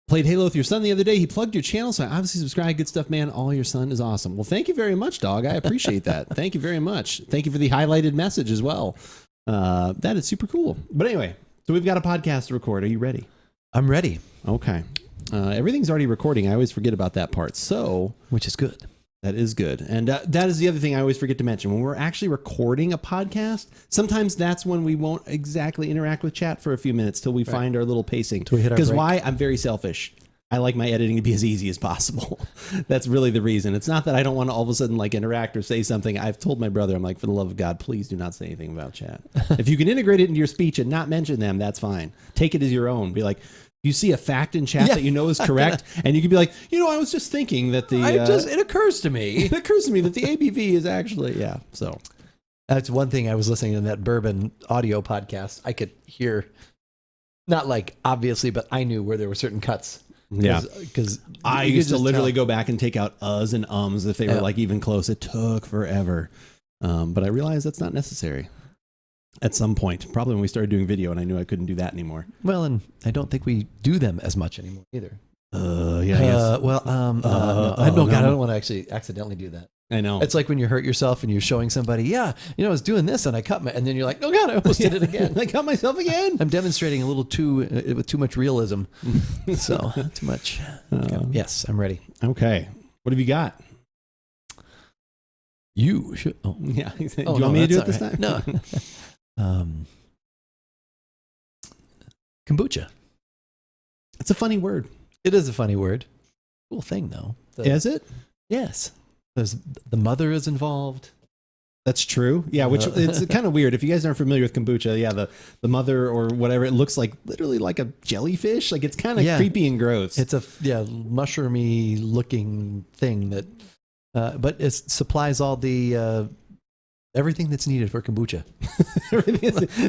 Played Halo with your son the other day. He plugged your channel, so I obviously subscribe. Good stuff, man. All your son is awesome. Well, thank you very much, dog. I appreciate that. Thank you very much. Thank you for the highlighted message as well. That is super cool. But anyway, so we've got a podcast to record. Are you ready? I'm ready. Okay. Everything's already recording. I always forget about that part. So, which is good. That is good. And that is the other thing I always forget to mention. When we're actually recording a podcast, sometimes that's when we won't exactly interact with chat for a few minutes till we find our little pacing. Because why? I'm very selfish. I like my editing to be as easy as possible. That's really the reason. It's not that I don't want to all of a sudden like interact or say something. I've told my brother, I'm like, for the love of God, please do not say anything about chat. If you can integrate it into your speech and not mention them, that's fine. Take it as your own. Be like, you see a fact in chat that you know is correct, and you can be like, I was just thinking that it occurs to me. It occurs to me that the ABV is actually, so. That's one thing I was listening to that Bourbon audio podcast. I could hear, not like obviously, but I knew where there were certain cuts. Yeah. Because I used to literally go back and take out uhs and ums if they were like even close. It took forever. But I realized that's not necessary. At some point, probably when we started doing video, and I knew I couldn't do that anymore. Well, and I don't think we do them as much anymore either. I guess. No, I don't want to actually accidentally do that. I know. It's like when you hurt yourself and you're showing somebody, I was doing this and I cut and then you're like, oh God, I almost did it again. I cut myself again. I'm demonstrating a little with too much realism. So too much. Yes, I'm ready. Okay. What have you got? You should. Oh. Yeah. Do you want me to do it this time? No. Kombucha. It's a funny word. It is a funny word. Cool thing though. Is it? Yes. The mother is involved. That's true. Yeah, which it's kind of weird. If you guys aren't familiar with kombucha, the mother or whatever, it looks like literally like a jellyfish. Like it's kind of creepy and gross. It's a mushroomy looking thing that, but it supplies all the everything that's needed for kombucha.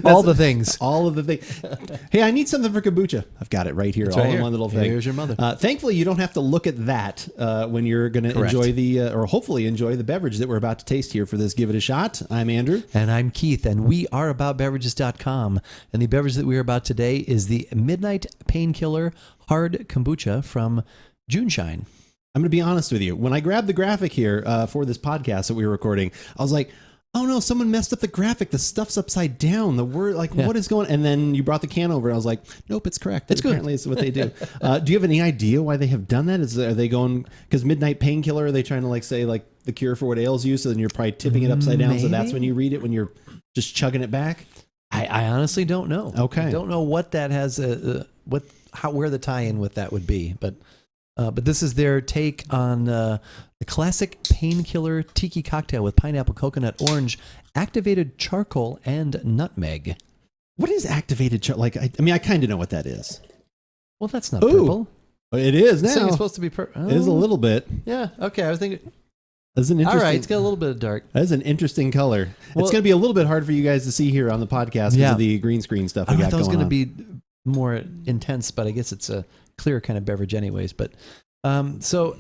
All the things. All of the things. Hey, I need something for kombucha. I've got it right here. It's all in one little thing. Here's your mother. Thankfully, you don't have to look at that when you're going to enjoy or hopefully enjoy the beverage that we're about to taste here for this Give It a Shot. I'm Andrew. And I'm Keith. And we are AboutBeverages.com. And the beverage that we're about today is the Midnight Painkiller Hard Kombucha from Juneshine. I'm going to be honest with you. When I grabbed the graphic here for this podcast that we were recording, I was like, oh no, someone messed up the graphic. The stuff's upside down. The word, what is going on? And then you brought the can over and I was like, nope, it's correct. It's apparently it's what they do. Do you have any idea why they have done that? Are they going, because Midnight Painkiller, are they trying to say the cure for what ails you? So then you're probably tipping it upside down. So that's when you read it, when you're just chugging it back? I honestly don't know. Okay. I don't know what that has, where the tie-in with that would be. But this is their take on the classic Painkiller tiki cocktail with pineapple, coconut, orange, activated charcoal, and nutmeg. What is activated charcoal? I kind of know what that is. Well, that's not purple. It is now. It's supposed to be purple. It is a little bit. Yeah. Okay. I was thinking. That's an interesting. All right. It's got a little bit of dark. That is an interesting color. Well, it's going to be a little bit hard for you guys to see here on the podcast because of the green screen stuff we got going on. I thought it was going to be more intense, but I guess it's a clear kind of beverage anyways. But so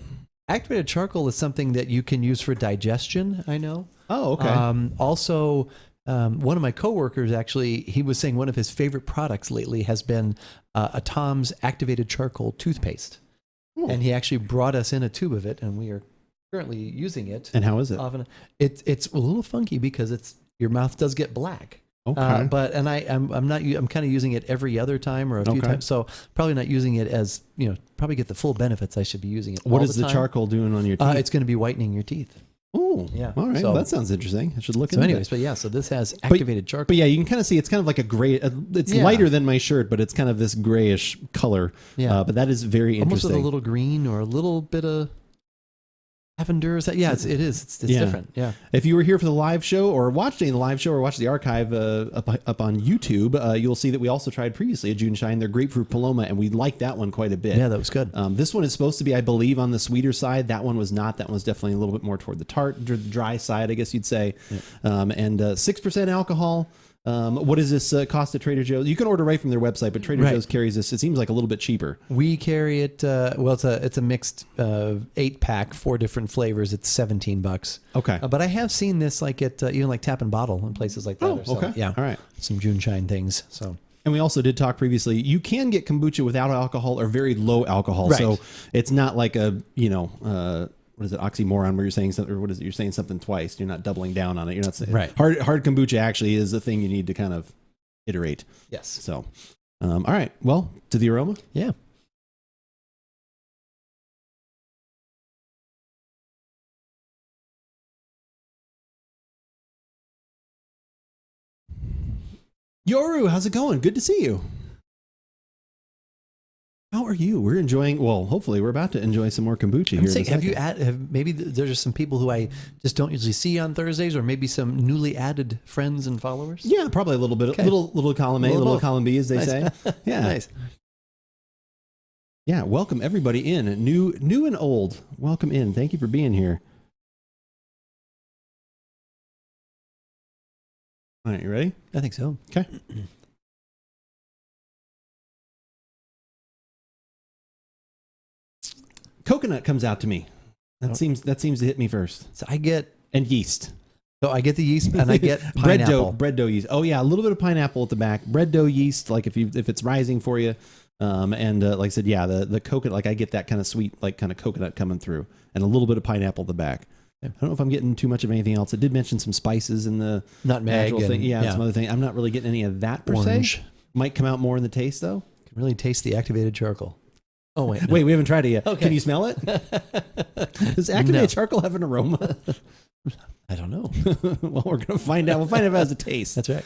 activated charcoal is something that you can use for digestion, I know. Oh, okay. Also, one of my coworkers, actually, he was saying one of his favorite products lately has been a Tom's activated charcoal toothpaste. Ooh. And he actually brought us in a tube of it, and we are currently using it. And how is it? Often. It's a little funky because your mouth does get black. Okay. I'm kind of using it every other time or a few times, so probably not using it as probably get the full benefits. I should be using it. What is the charcoal doing on your teeth? It's going to be whitening your teeth. Oh, yeah. All right. That sounds interesting. I should look into it. Anyways, so this has activated charcoal. But yeah, you can kind of see it's kind of like a gray. It's lighter than my shirt, but it's kind of this grayish color. Yeah. But that is very interesting. Almost with a little green or a little bit of lavender. Is that? Yeah, it is. It's different. Yeah. If you were here for the live show or watched any of the live show or watched the archive up on YouTube, you'll see that we also tried previously at Juneshine their Grapefruit Paloma, and we liked that one quite a bit. Yeah, that was good. This one is supposed to be, I believe, on the sweeter side. That one was not. That one was definitely a little bit more toward the dry side, I guess you'd say. Yeah. And 6% alcohol. What does this cost at Trader Joe's? You can order right from their website, but Trader Joe's carries this. It seems like a little bit cheaper. We carry it. It's a mixed 8-pack, 4 different flavors. It's $17. Okay. But I have seen this at even like Tap and Bottle and places like that. Oh, okay. Yeah. All right. Some Juneshine things. So. And we also did talk previously. You can get kombucha without alcohol or very low alcohol. Right. So it's not like a what is it, oxymoron, where you're saying something, or what is it? You're saying something twice. You're not doubling down on it. You're not saying hard kombucha actually is a thing you need to kind of iterate. Yes. So, all right. Well, to the aroma. Yeah. Yoru, how's it going? Good to see you. how are you? We're enjoying. Well, hopefully, we're about to enjoy some more kombucha here. Saying, maybe there's just some people who I just don't usually see on Thursdays, or maybe some newly added friends and followers? Yeah, probably a little bit, little column A, little column B, as they say. Yeah, nice. Yeah, welcome everybody in, new and old. Welcome in. Thank you for being here. All right, you ready? I think so. Okay. Coconut comes out to me. That seems to hit me first. So I get yeast. So I get the yeast and I get pineapple. bread dough yeast. Oh yeah, a little bit of pineapple at the back. Bread dough yeast, like if it's rising for you. Like I said, yeah, the coconut, like I get that kind of sweet, like kind of coconut coming through, and a little bit of pineapple at the back. I don't know if I'm getting too much of anything else. It did mention some spices in the nutmeg thing. Yeah, some other thing. I'm not really getting any of that per se. Might come out more in the taste though. Can really taste the activated charcoal. Oh wait, wait, we haven't tried it yet. Okay. Can you smell it? Does activated charcoal have an aroma? I don't know. Well, we're gonna find out. We'll find out if it has a taste. That's right.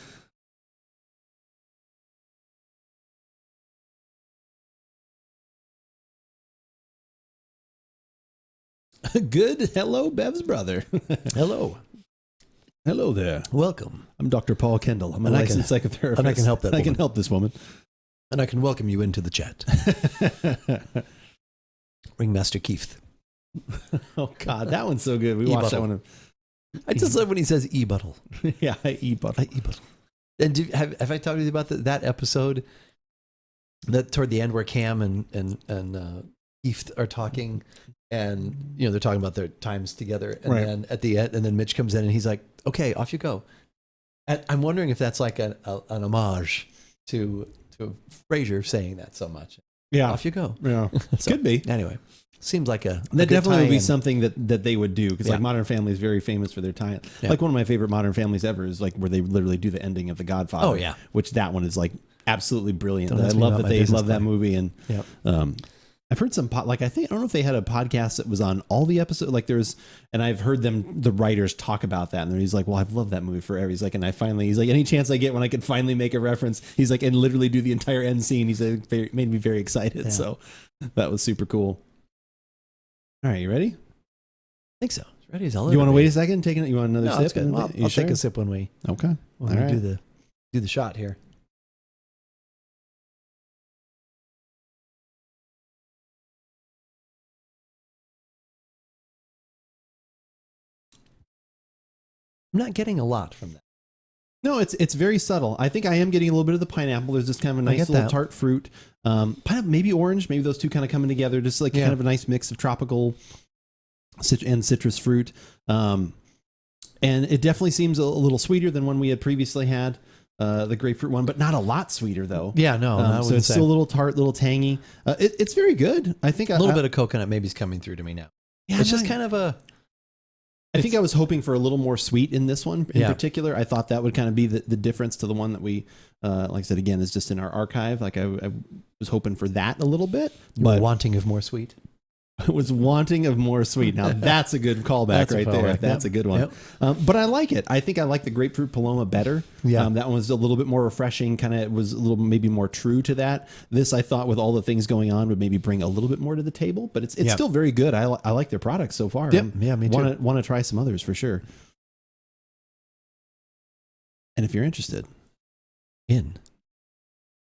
Good. Hello, Bev's brother. Hello. Hello there. Welcome. I'm Dr. Paul Kendall. I'm a licensed psychotherapist. And I can help that. I can help this woman. And I can welcome you into the chat. Ringmaster Keith. Oh God, that one's so good. We watched that one. I just love when he says e-buttle. Yeah, e-buttle. And have I told you about that episode that toward the end where Cam and Keith are talking, and they're talking about their times together, and then at the end, and then Mitch comes in and he's like, "Okay, off you go." And I'm wondering if that's like an homage to Frasier saying that so much. Yeah, off you go. Yeah, could be. Anyway, seems like that definitely would be something that they would do, because like Modern Family is very famous for their tie. Yeah. Like one of my favorite Modern Families ever is like where they literally do the ending of The Godfather. Oh yeah, which that one is like absolutely brilliant. I love that they love that movie. And I've heard some I don't know if they had a podcast that was on all the episodes. Like and I've heard the writers talk about that, and he's like, well, I've loved that movie forever. He's like, he's like, any chance I get when I can finally make a reference, he's like, and literally do the entire end scene. He's like, made me very excited. Yeah. So that was super cool. All right, you ready? I think so. Ready as all. You want to wait a second? You want another sip? That's good. I'll take a sip when we do the shot here. I'm not getting a lot from that. No, it's very subtle. I think I am getting a little bit of the pineapple. There's just kind of a nice little tart fruit. Pineapple, maybe orange. Maybe those two kind of coming together. Just like kind of a nice mix of tropical and citrus fruit. And it definitely seems a little sweeter than one we had previously had, the grapefruit one, but not a lot sweeter though. Yeah, no. So it's still a little tart, a little tangy. It's very good. I think a little bit of coconut maybe is coming through to me now. Yeah, it's just kind of a... I think I was hoping for a little more sweet in this one in particular. I thought that would kind of be the difference to the one that we, like I said, again, is just in our archive. Like I was hoping for that a little bit. But wanting of more sweet. I was wanting of more sweet. Now that's a good callback right there. That's a good one. Yep. But I like it. I think I like the Grapefruit Paloma better. Yeah. That one was a little bit more refreshing. Kind of was a little maybe more true to that. This I thought with all the things going on would maybe bring a little bit more to the table. But it's still very good. I like their products so far. Yep. Yeah, me too. Want to try some others for sure. And if you're interested in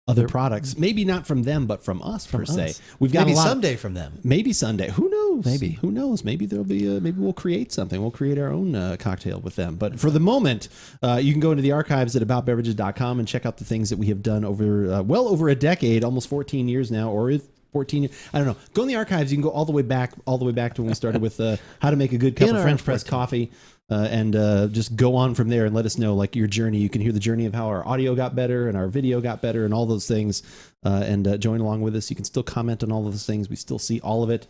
other products, maybe not from them, but from us per se. We've got maybe a lot someday from them. Maybe someday. Who knows? Maybe. Who knows? Maybe there'll be. Maybe we'll create something. We'll create our own cocktail with them. But for the moment, you can go into the archives at AboutBeverages.com and check out the things that we have done over well over a decade, almost 14 years now, or 14 years. I don't know. Go in the archives. You can go all the way back to when we started with how to make a good cup of French press coffee. And just go on from there and let us know like your journey. You can hear the journey of how our audio got better and our video got better and all those things, and join along with us. You can still comment on all of those things. We still see all of it.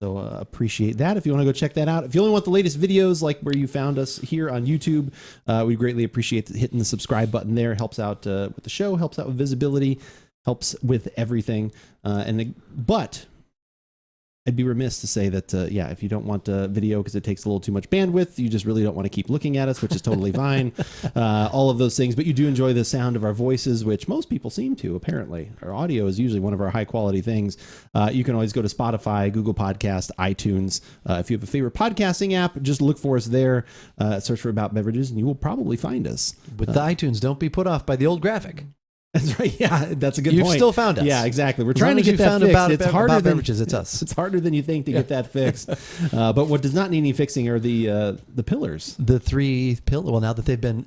So appreciate that. If you want to go check that out, if you only want the latest videos like where you found us here on YouTube, we greatly appreciate hitting the subscribe button there. It helps out with the show, helps out with visibility, helps with everything. But I'd be remiss to say that, if you don't want video because it takes a little too much bandwidth, you just really don't want to keep looking at us, which is totally fine. All of those things. But you do enjoy the sound of our voices, which most people seem to, apparently. Our audio is usually one of our high-quality things. You can always go to Spotify, Google Podcast, iTunes. If you have a favorite podcasting app, just look for us there. Search for About Beverages, and you will probably find us. With the iTunes, don't be put off by the old graphic. That's right. Yeah, that's a good You've point. You've still found us. Yeah, exactly. We're trying to get that fixed. It's harder than beverages. It's us. It's harder than you think to get that fixed. But what does not need any fixing are the pillars. The 3 pillars. Well, now that they've been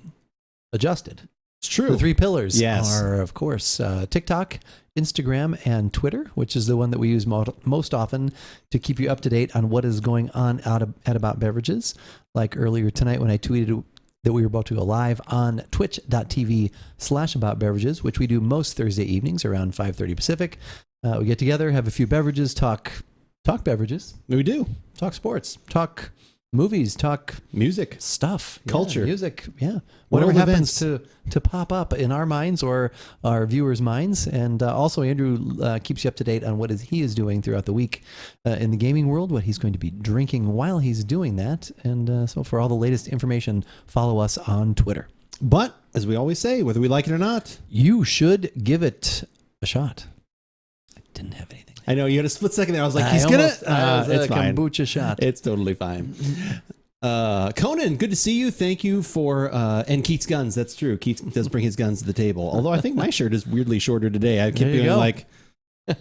adjusted, it's true. The 3 pillars yes. are, of course, TikTok, Instagram, and Twitter, which is the one that we use most often to keep you up to date on what is going on at About Beverages. Like earlier tonight when I tweeted that we were about to go live on twitch.tv/aboutbeverages, which we do most Thursday evenings around 5:30 Pacific. We get together, have a few beverages, talk beverages. We do. Talk sports, talk movies, talk music, stuff, culture, music. Yeah. Whatever happens to pop up in our minds or our viewers' minds. And also Andrew keeps you up to date on what he is doing throughout the week in the gaming world, what he's going to be drinking while he's doing that. And so for all the latest information, follow us on Twitter. But as we always say, whether we like it or not, you should give it a shot. I didn't have anything. I know you had a split second there. I was like, he's gonna. It's a fine. Kombucha shot. It's totally fine. Conan, good to see you. Thank you for and Keith's guns. That's true. Keith does bring his guns to the table. Although I think my shirt is weirdly shorter today. I keep being like. I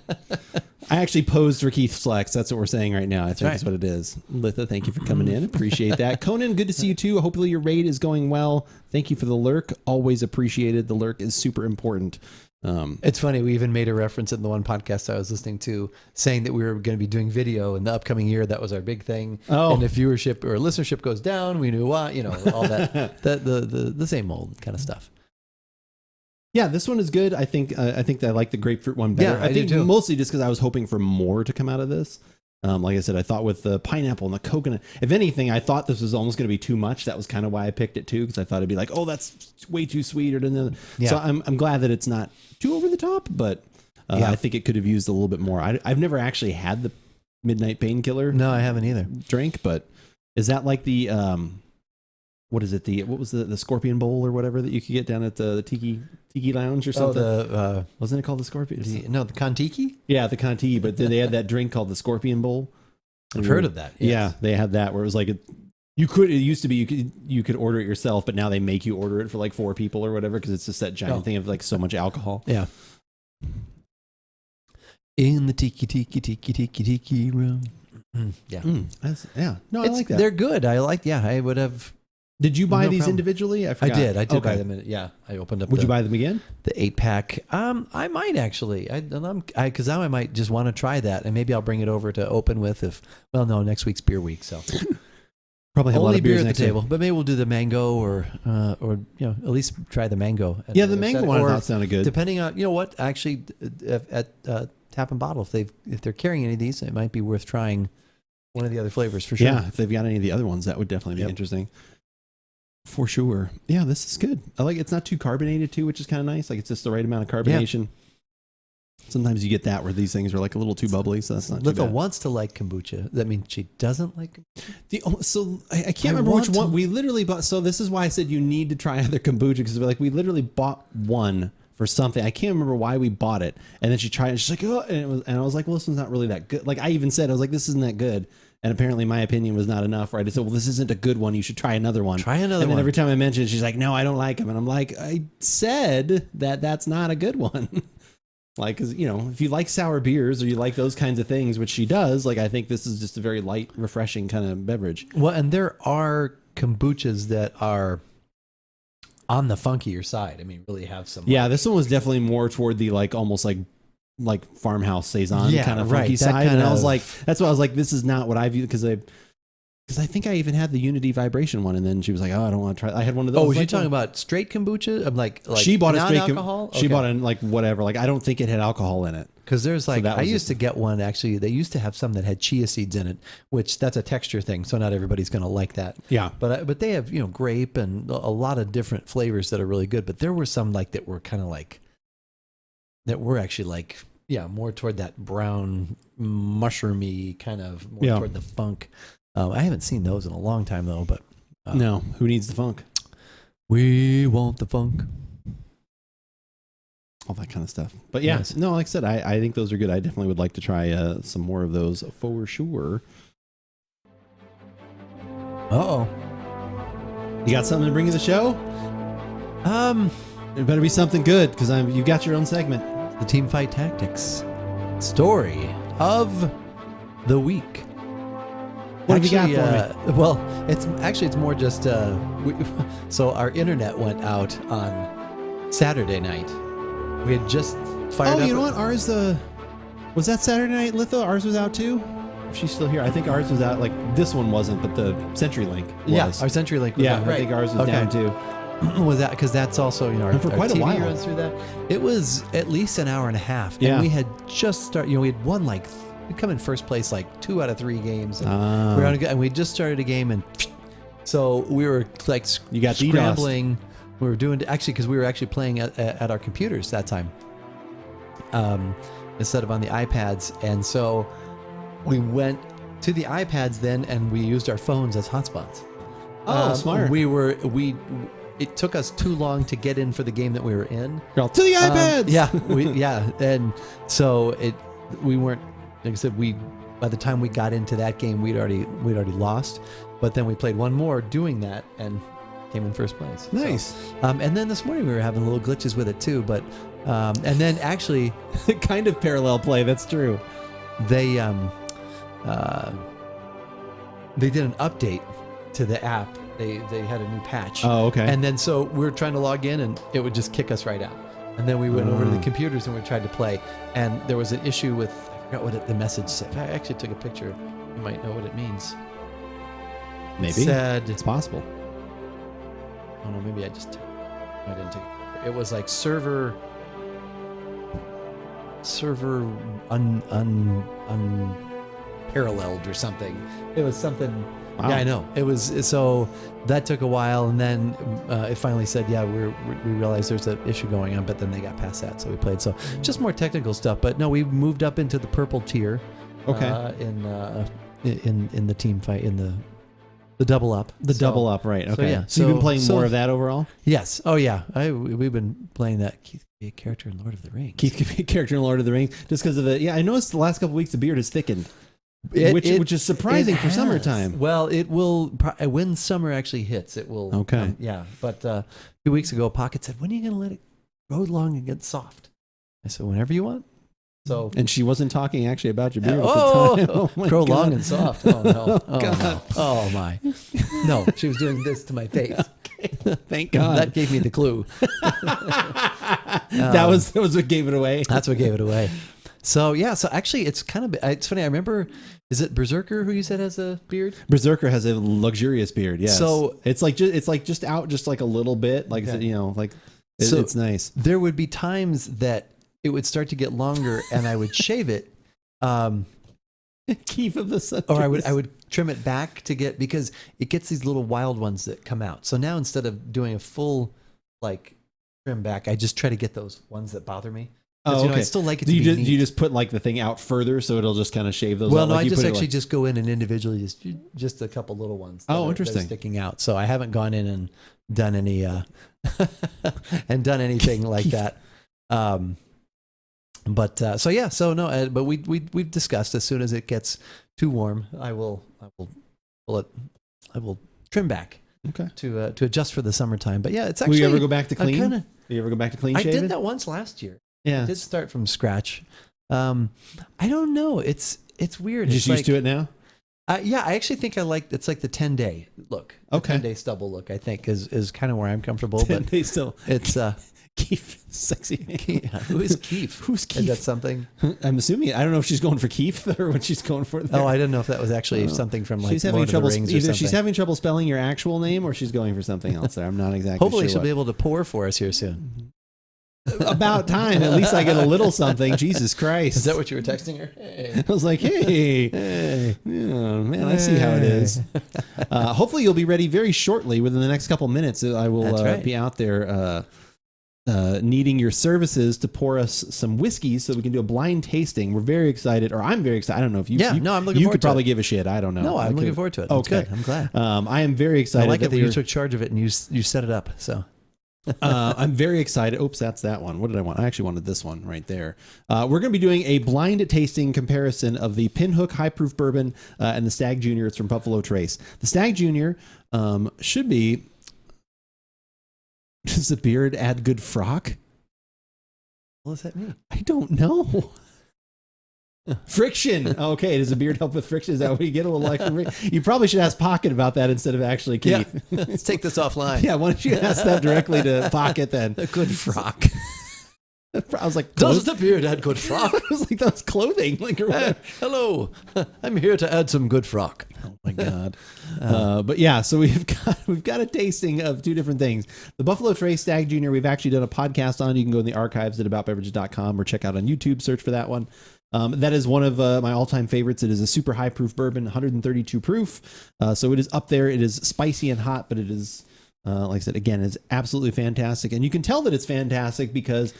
actually posed for Keith's flex. That's what we're saying right now. I think that's what it is. Litha, thank you for coming in. Appreciate that. Conan, good to see you too. Hopefully your raid is going well. Thank you for the lurk. Always appreciated. The lurk is super important. It's funny. We even made a reference in the one podcast I was listening to saying that we were going to be doing video in the upcoming year. That was our big thing. Oh. And if viewership or listenership goes down, we knew why, all that, the same old kind of stuff. Yeah, this one is good. I think I like the grapefruit one better. Yeah, I think do too. Mostly just because I was hoping for more to come out of this. Like I said, I thought with the pineapple and the coconut, if anything, I thought this was almost going to be too much. That was kind of why I picked it too, because I thought it'd be like, oh, that's way too sweet. So I'm glad that it's not too over the top, but I think it could have used a little bit more. I've never actually had the Midnight Painkiller. No, I haven't either. Drink, but is that like the what is it? What was the Scorpion Bowl or whatever that you could get down at the Tiki Lounge or something? Wasn't it called the Scorpion? The Kontiki? Yeah, the Kontiki, but they had that drink called the Scorpion Bowl. I've heard of that. Yes. Yeah, they had that where it was like it used to be you could order it yourself, but now they make you order it for like 4 people or whatever because it's just that giant thing of like so much alcohol. Yeah. In the tiki room. Yeah. No, I like that. They're good. I would have. Did you buy these problem. individually? I forgot. I did buy them. I opened up. Would you buy them again? The 8-pack. I might actually. Because now I might just want to try that, and maybe I'll bring it over to open with. Next week's beer week, so probably have only a lot of beers beer at the table. But maybe we'll do the mango, or at least try the mango. Yeah, the mango one I thought sounded good. Depending on what actually at Tap and Bottle, if they're carrying any of these, it might be worth trying one of the other flavors for sure. Yeah, if they've got any of the other ones, that would definitely be interesting. For sure. Yeah, this is good. I like it's not too carbonated too, which is kind of nice. Like it's just the right amount of carbonation. Yeah. Sometimes you get that where these things are like a little too bubbly, so that's not too bad. Litha wants to like kombucha. That means she doesn't like kombucha? So I can't remember which one. We literally bought, so this is why I said you need to try other kombucha, because we literally bought one for something. I can't remember why we bought it. And then she tried it. She's like, oh, and I was like, well, this one's not really that good. Like I even said, I was like, this isn't that good. And apparently my opinion was not enough, right? I said, well, this isn't a good one. You should try another one. And then every time I mention it, she's like, no, I don't like them. And I'm like, I said that that's not a good one. Like, cause if you like sour beers or you like those kinds of things, which she does, like, I think this is just a very light, refreshing kind of beverage. Well, and there are kombuchas that are on the funkier side. I mean, really have some. Yeah, this one was definitely more toward the almost like farmhouse saison kind of funky side, and I was like, that's why I was like, this is not what I view, because I think I even had the Unity Vibration one, and then she was like, oh, I don't want to try. I had one of those. Oh, was you talking about straight kombucha? I'm like she bought a straight alcohol. She bought in whatever. Like I don't think it had alcohol in it. Because there's I used to get one actually. They used to have some that had chia seeds in it, which that's a texture thing, so not everybody's going to like that. Yeah, but they have grape and a lot of different flavors that are really good. But there were some that were kind of that were actually more toward that brown mushroomy kind of more toward the funk. I haven't seen those in a long time though, but no, who needs the funk? We want the funk. All that kind of stuff. But yeah, no, like I said, I think those are good. I definitely would like to try some more of those for sure. Uh-oh. You got something to bring to the show? It better be something good, because you got your own segment. The Team Fight Tactics Story of the Week. What have you got for me? Well, it's more just so our internet went out on Saturday night. We had just fired up. Oh, you know what? Ours was that Saturday night, Litho? Ours was out too? If she's still here. I think ours was out. Like, this one wasn't, but the CenturyLink was. Yeah, our CenturyLink was out. I think ours was down too. Was that because that's also our, and for quite our TV a while runs through that. It was at least an hour and a half, and we had just started. We had won we come in first place 2 out of 3 games, and we were on and we just started a game, and so we were you got scrambling. We were doing because we were actually playing at our computers that time, instead of on the iPads, and so we went to the iPads then, and we used our phones as hotspots. Oh, smart! It took us too long to get in for the game that we were in. To the iPads! And so we weren't, like I said, by the time we got into that game, we'd already lost. But then we played one more doing that and came in first place. Nice. So, and then this morning we were having little glitches with it too. But and then actually, kind of parallel play. That's true. They did an update to the app. They had a new patch. Oh, okay. And then so we were trying to log in, and it would just kick us right out. And then we went over to the computers and we tried to play. And there was an issue with, I forgot what the message said. I actually took a picture. You might know what it means. Maybe. It's possible. Oh no, maybe I didn't take it. It was like server unparalleled or something. It was something. Wow. Yeah, I know. It was, so that took a while, and then it finally said, we realized there's an issue going on, but then they got past that, so we played. So just more technical stuff, but no, we moved up into the purple tier. Okay. In the team fight, in the double up. Double up, right? Okay. So you've been playing more of that overall? Yes. Oh yeah. We've been playing that. Keith could be a character in Lord of the Rings. Keith could be a character in Lord of the Rings just because of it. Yeah, I noticed the last couple of weeks the beard has thickened. Which is surprising for summertime. Well, it will, when summer actually hits, it will. Okay. But 2 weeks ago, Pocket said, when are you going to let it grow long and get soft? I said, whenever you want. So. And she wasn't talking actually about your beard at the time. Oh grow long and soft. Oh, no. Oh, God. No. Oh, my. No, she was doing this to my face. Okay. Thank God. That gave me the clue. That was what gave it away. That's what gave it away. So actually it's funny. I remember, is it Berserker who you said has a beard? Berserker has a luxurious beard. Yes. So it's just out just like a little bit, like it's nice. There would be times that it would start to get longer, and I would shave it. Keith of the Sun. Or I would trim it back because it gets these little wild ones that come out. So now instead of doing a full trim back, I just try to get those ones that bother me. Oh, okay. I still like it do to you be just, neat. Do you just put the thing out further so it'll just kind of shave those? Well, out? no, I just go in and individually just a couple little ones. Interesting. That are sticking out. So I haven't gone in and done any anything like that. But we've discussed, as soon as it gets too warm, I will trim back. Okay. To adjust for the summertime. But yeah, it's actually. Will you ever go back to clean? Do you ever go back to clean shaven? I did that once last year. Yeah. I did start from scratch. I don't know. It's weird. You're just used to it now? Yeah, I actually think it's like the 10-day look. Okay. 10-day stubble look, I think, is kind of where I'm comfortable. 10 days still. It's Keith, sexy man. Who is Keith? Who's Keith? Is that something? I'm assuming. I don't know if she's going for Keith or what she's going for there. Oh, I didn't know if that was actually something from she's having Lord trouble. of the Rings or either something. She's having trouble spelling your actual name, or she's going for something else. There, I'm not exactly. Hopefully, sure she'll be able to pour for us here soon. About time. At least I get a little something. Jesus Christ. Is that what you were texting her? Hey. I was like, hey. Yeah, man, I see how it is. Hopefully you'll be ready very shortly. Within the next couple minutes, I will be out there needing your services to pour us some whiskeys so we can do a blind tasting. We're very excited, or I'm very excited. I don't know if you. Yeah, no, I'm looking you forward could to probably it. give a shit. I don't know. No, I'm looking forward to it. That's Okay, good. I'm glad. I am very excited. I like it that you took charge of it and you set it up. So. I'm very excited. Oops, that's that one. What did I want? I actually wanted this one right there. We're going to be doing a blind tasting comparison of the Pinhook High Proof Bourbon and the Stagg Junior. It's from Buffalo Trace. The Stagg Junior should be. Does the beard add good frock? What does that mean? I don't know. Friction. Okay, does the beard help with friction? Is that what you get? A little extra? You probably should ask Pocket about that instead of actually Keith. Yeah. Let's take this offline. Yeah, why don't you ask that directly to Pocket then? A good frock. I was like, does the beard add good frock? I was like, that's clothing. Like, or whatever. Hello, I'm here to add some good frock. Oh my God. But yeah, so we've got a tasting of two different things. The Buffalo Trace Stagg Junior, we've actually done a podcast on. You can go in the archives at AboutBeverages.com or check out on YouTube, search for that one. That is one of my all-time favorites. It is a super high proof bourbon, 132 proof. So it is up there. It is spicy and hot, but it is, like I said, again, it's absolutely fantastic. And you can tell that it's fantastic because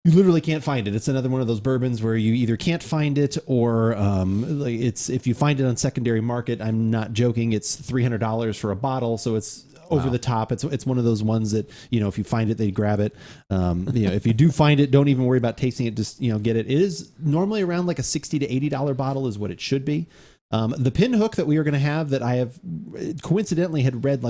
you literally can't find it. It's another one of those bourbons where you either can't find it or it's if you find it on secondary market, I'm not joking, it's $300 for a bottle. So it's over the top. It's one of those ones that, if you find it, they grab it. If you do find it, don't even worry about tasting it. Just, get it. It is normally around like a $60 to $80 bottle is what it should be. The Pinhook that we are going to have that I have coincidentally had read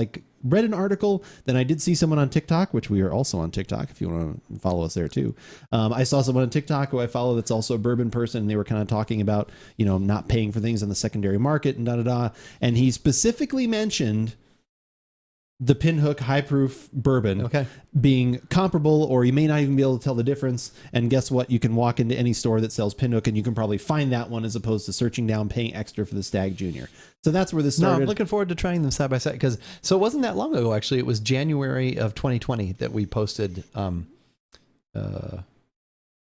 an article. Then I did see someone on TikTok, which we are also on TikTok if you want to follow us there too. I saw someone on TikTok who I follow that's also a bourbon person. And they were kind of talking about, not paying for things on the secondary market and And he specifically mentioned the Pinhook high proof bourbon being comparable, or you may not even be able to tell the difference. And guess what? You can walk into any store that sells Pinhook and you can probably find that one as opposed to searching down, paying extra for the Stagg Junior. So that's where this started. No, I'm looking forward to trying them side by side so it wasn't that long ago, actually. It was January of 2020 that we posted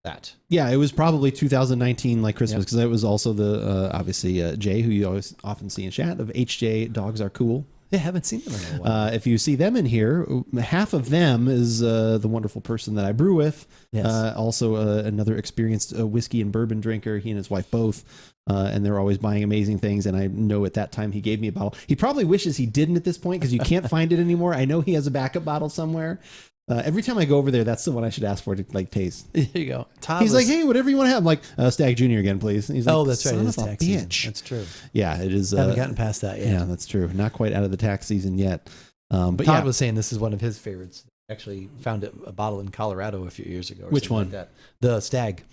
that. Yeah, it was probably 2019, like Christmas, because it was also the, obviously, Jay, who you always often see in chat, of HJ Dogs Are Cool. Yeah, I haven't seen them in a while. If you see them in here, half of them is the wonderful person that I brew with. Yes. Also another experienced whiskey and bourbon drinker. He and his wife both. And they're always buying amazing things. And I know at that time he gave me a bottle. He probably wishes he didn't at this point because you can't find it anymore. I know he has a backup bottle somewhere. Every time I go over there, that's the one I should ask for to taste. There you go. He's like, hey, whatever you want to have. I'm like, Stagg Junior again, please. And he's like, oh, that's right. It is son of a tax season. bitch. That's true. Yeah, it is. I haven't gotten past that yet. Yeah, that's true. Not quite out of the tax season yet. But Todd was saying this is one of his favorites. Actually found a bottle in Colorado a few years ago. Which one? Like that. The Stagg.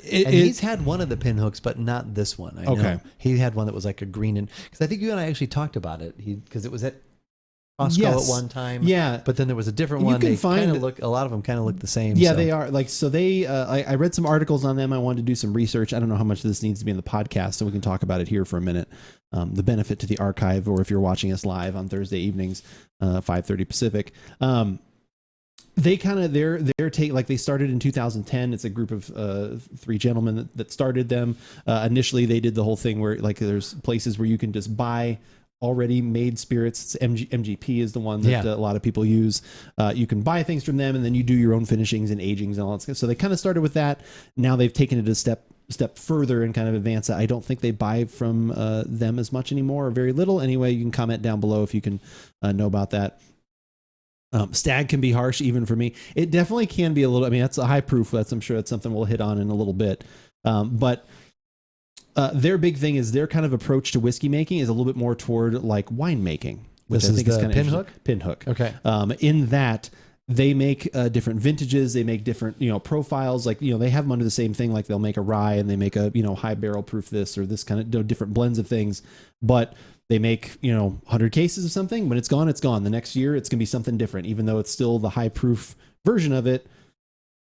He's had one of the Pinhooks, but not this one. I know. He had one that was like a green, because I think you and I actually talked about it. Because it was at Costco at one time. Yeah. But then there was a different one. They kind of look, a lot of them kind of look the same. Yeah, they are. I read some articles on them. I wanted to do some research. I don't know how much of this needs to be in the podcast, so we can talk about it here for a minute. The benefit to the archive, or if you're watching us live on Thursday evenings, 5:30 Pacific. They kind of their take, like they started in 2010. It's a group of three gentlemen that started them. Initially, they did the whole thing where there's places where you can just buy already made spirits. MGP is the one that a lot of people use. You can buy things from them, and then you do your own finishings and agings and all that stuff. So they kind of started with that. Now they've taken it a step further and kind of advanced it. I don't think they buy from them as much anymore, or very little. Anyway, you can comment down below if you can know about that. Stagg can be harsh even for me. It definitely can be a little. I mean, that's a high proof. I'm sure that's something we'll hit on in a little bit. But their big thing is their kind of approach to whiskey making is a little bit more toward like wine making. This is the Pinhook? Pinhook. Okay. In that they make different vintages, they make different profiles. Like they have them under the same thing. Like they'll make a rye and they make a high barrel proof this or this kind of different blends of things. But they make 100 cases of something. When it's gone, it's gone. The next year, it's gonna be something different. Even though it's still the high proof version of it,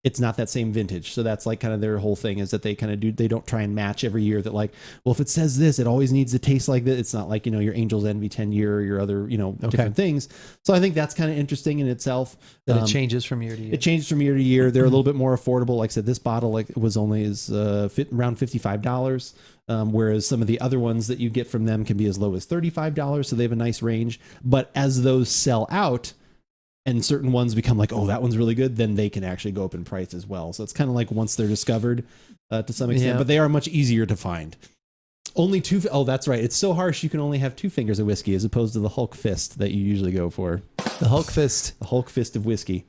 it's not that same vintage. So that's like kind of their whole thing, is that they kind of do, they don't try and match every year that like, well, if it says this, it always needs to taste like this. It's not like, your Angel's Envy 10 year or your other, different things. So I think that's kind of interesting in itself. That it changes from year to year. It changes from year to year. They're a little bit more affordable. Like I said, this bottle was only around $55. Whereas some of the other ones that you get from them can be as low as $35. So they have a nice range, but as those sell out, and certain ones become like, oh, that one's really good, then they can actually go up in price as well. So it's kind of like once they're discovered to some extent, but they are much easier to find. Only two. Oh, that's right. It's so harsh. You can only have 2 fingers of whiskey as opposed to the Hulk fist that you usually go for. The Hulk fist. The Hulk fist of whiskey.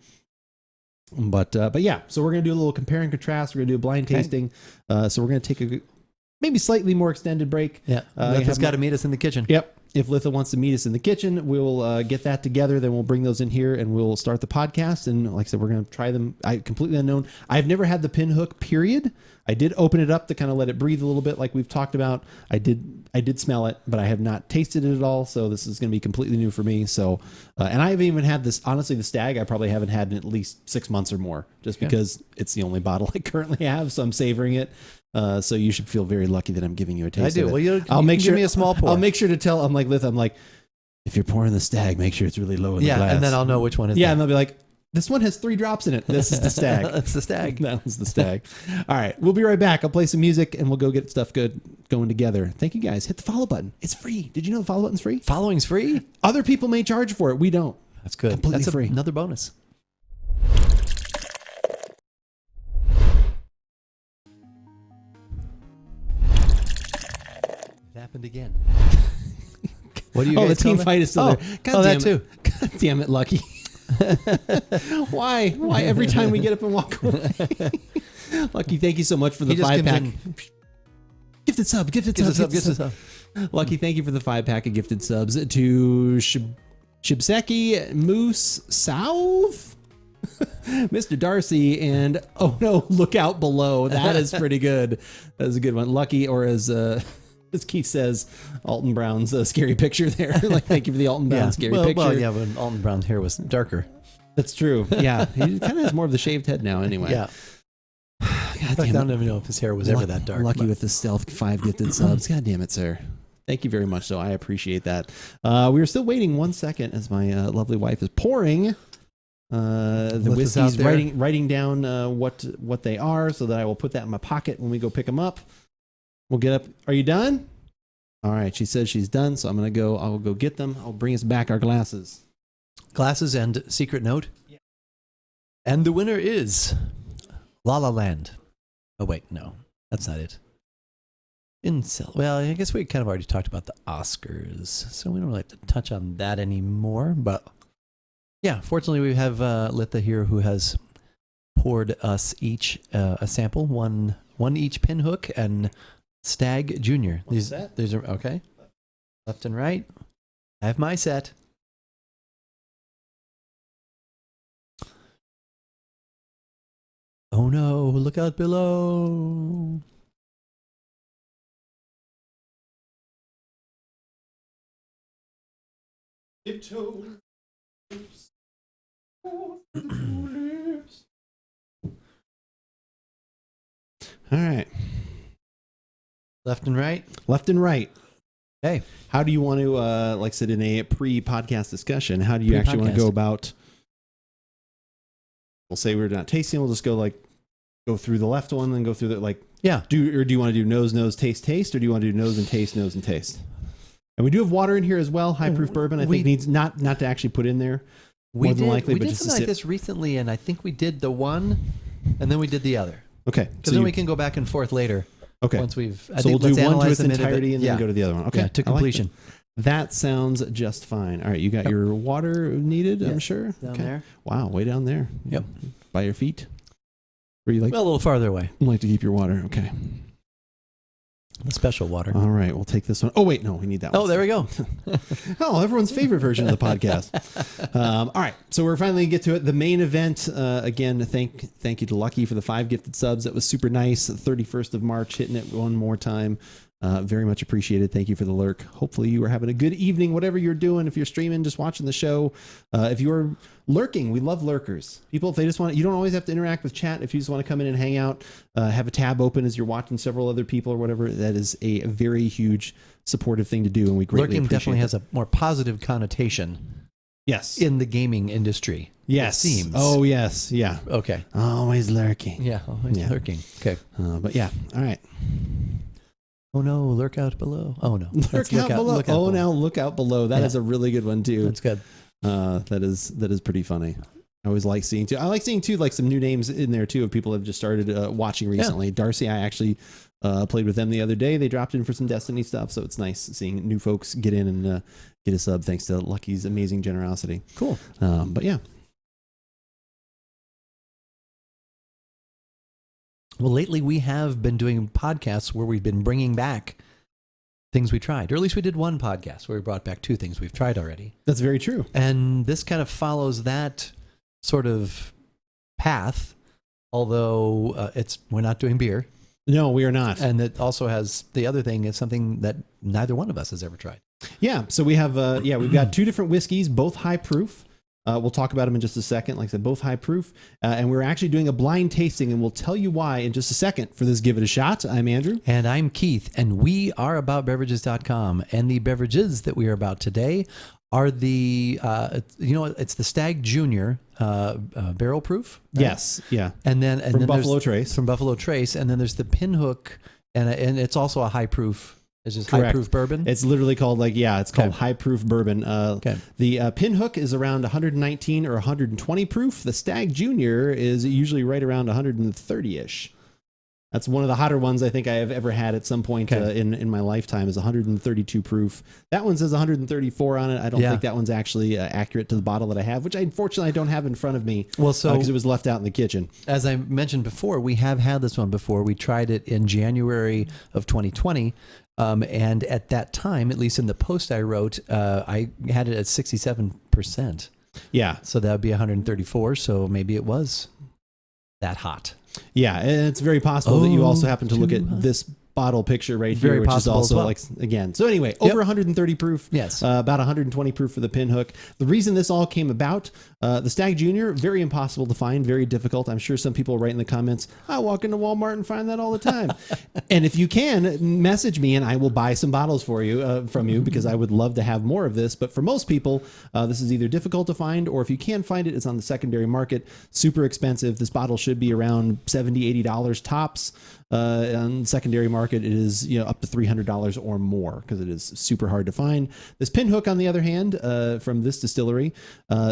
But yeah, so we're going to do a little compare and contrast. We're going to do a blind tasting. So we're going to take a maybe slightly more extended break. Yeah. Litha's got to meet us in the kitchen. Yep. If Litha wants to meet us in the kitchen, we'll get that together. Then we'll bring those in here and we'll start the podcast. And like I said, we're going to try them. Completely unknown. I've never had the Pinhook, period. I did open it up to kind of let it breathe a little bit like we've talked about. I did smell it, but I have not tasted it at all. So this is going to be completely new for me. So, and I haven't even had this, honestly, the Stagg, I probably haven't had in at least 6 months or more just because it's the only bottle I currently have. So I'm savoring it. So you should feel very lucky that I'm giving you a taste. I do. Of it. Well, I'll make sure give me a small pour. I'll make sure to tell. I'm like, if you're pouring the Stagg, make sure it's really low in the glass. And then I'll know which one is. Yeah, and they'll be like, this one has 3 drops in it. This is the Stagg. That's the Stagg. That was the Stagg. All right, we'll be right back. I'll play some music and we'll go get stuff good going together. Thank you guys. Hit the follow button. It's free. Did you know the follow button's free? Following's free. Other people may charge for it. We don't. That's good. Completely That's free. Another bonus. It happened again. What do you guys the team call fight is still there. God damn that it. too. God damn it, Lucky. Why? Why every time we get up and walk away? Lucky, thank you so much for the 5-pack. Gifted sub. Lucky, thank you for the 5-pack of gifted subs to Shibseki, Moose South, Mr. Darcy, and oh no, look out below. That is pretty good. That is a good one. Lucky, or as Keith says, Alton Brown's scary picture there. Like, thank you for the Alton Brown scary picture. Well, yeah, but Alton Brown's hair was darker. That's true. Yeah, he kind of has more of the shaved head now. Anyway. Yeah. God I don't even know if his hair was ever that dark. Lucky with the stealth 5 gifted subs. God damn it, sir. Thank you very much. So I appreciate that. We are still waiting 1 second as my lovely wife is pouring the whiskeys, writing down what they are, so that I will put that in my pocket when we go pick them up. We'll get up. Are you done? All right. She says she's done, so I'm gonna go. I'll go get them. I'll bring us back our glasses. Glasses and secret note. Yeah. And the winner is La La Land. Oh wait, no, that's not it. Well, I guess we kind of already talked about the Oscars, so we don't really have to touch on that anymore. But yeah, fortunately, we have Litha here who has poured us each a sample, one each Pinhook and Stagg Junior. These are okay. Left and right. I have my set. Oh no, look out below. All right. Left and right. Left and right. Hey, how do you want to, like I said, in a pre-podcast discussion, how do you actually want to go about? We'll say we're not tasting. We'll just go through the left one, then go through the yeah. Do you want to do nose, taste, or do you want to do nose and taste? And we do have water in here as well. High proof bourbon. I think needs not to actually put in there. We did something like this recently, and I think we did the one, and then we did the other. Okay, because then we can go back and forth later. Okay, once we've so we'll do one to its entirety and then go to the other one. Okay, to completion. That soun's just fine. All right, you got your water needed, I'm sure. Down there. Wow, way down there. Yep. By your feet. Where you a little farther away. You like to keep your water. Okay. The special water. All right, we'll take this one. Oh, wait, no, we need that one. Oh, there we go. Everyone's favorite version of the podcast. All right, so we're finally going to get to it. The main event, again, thank you to Lucky for the 5 gifted subs. That was super nice. 31st of March, hitting it one more time. Very much appreciated. Thank you for the lurk. Hopefully you are having a good evening, whatever you're doing. If you're streaming, just watching the show. If you're lurking, we love lurkers. People, if they just want to, you don't always have to interact with chat. If you just want to come in and hang out, have a tab open as you're watching several other people or whatever, that is a very huge supportive thing to do. And we greatly lurking appreciate definitely has a more positive connotation. Yes. In the gaming industry. Yes. It seems. Oh, yes. Yeah. Okay. Always lurking. Yeah. Always lurking. Okay. But yeah. All right. Oh no, lurk out below. Oh no. Look out below. Now look out below. That is a really good one too. That's good. That is pretty funny. I always like seeing too. I like seeing too, like some new names in there too of people that have just started watching recently. Darcy, I actually played with them the other day. They dropped in for some Destiny stuff, so it's nice seeing new folks get in and get a sub thanks to Lucky's amazing generosity. Cool. But yeah. Well, lately we have been doing podcasts where we've been bringing back things we tried, or at least we did one podcast where we brought back 2 things we've tried already. That's very true. And this kind of follows that sort of path, although we're not doing beer. No, we are not. And it also has the other thing is something that neither one of us has ever tried. Yeah. So we have, we've got 2 different whiskeys, both high proof. We'll talk about them in just a second. Like I said, both high proof. And we're actually doing a blind tasting, and we'll tell you why in just a second. For this Give It a Shot, I'm Andrew. And I'm Keith. And we are AboutBeverages.com. And the beverages that we are about today are the, it's the Stagg Junior barrel proof. Right? Yes. Yeah. And then from Buffalo Trace. From Buffalo Trace. And then there's the Pinhook, and it's also a high proof. It's just Correct. high proof bourbon. It's literally called it's called high proof bourbon. The Pinhook is around 119 or 120 proof. The Stagg Junior is usually right around 130-ish. That's one of the hotter ones I think I have ever had at some point in my lifetime is 132 proof. That one says 134 on it. I don't think that one's actually accurate to the bottle that I have, which unfortunately I don't have in front of me. Well, so because it was left out in the kitchen. As I mentioned before, we have had this one before. We tried it in January of 2020. And at that time, at least in the post I wrote, I had it at 67%. Yeah. So that would be 134. So maybe it was that hot. Yeah. And it's very possible that you also happen to look at this bottle picture right here, which is also like, again. So anyway, over 130 proof. Yes. About 120 proof for the Pinhook. The reason this all came about, the Stagg Junior, very impossible to find, very difficult. I'm sure some people write in the comments, I walk into Walmart and find that all the time. And if you can, message me and I will buy some bottles for you, from you, because I would love to have more of this. But for most people, this is either difficult to find, or if you can find it, it's on the secondary market. Super expensive. This bottle should be around $70, $80 tops. On secondary market, it is up to $300 or more because it is super hard to find. This Pinhook, on the other hand, from this distillery,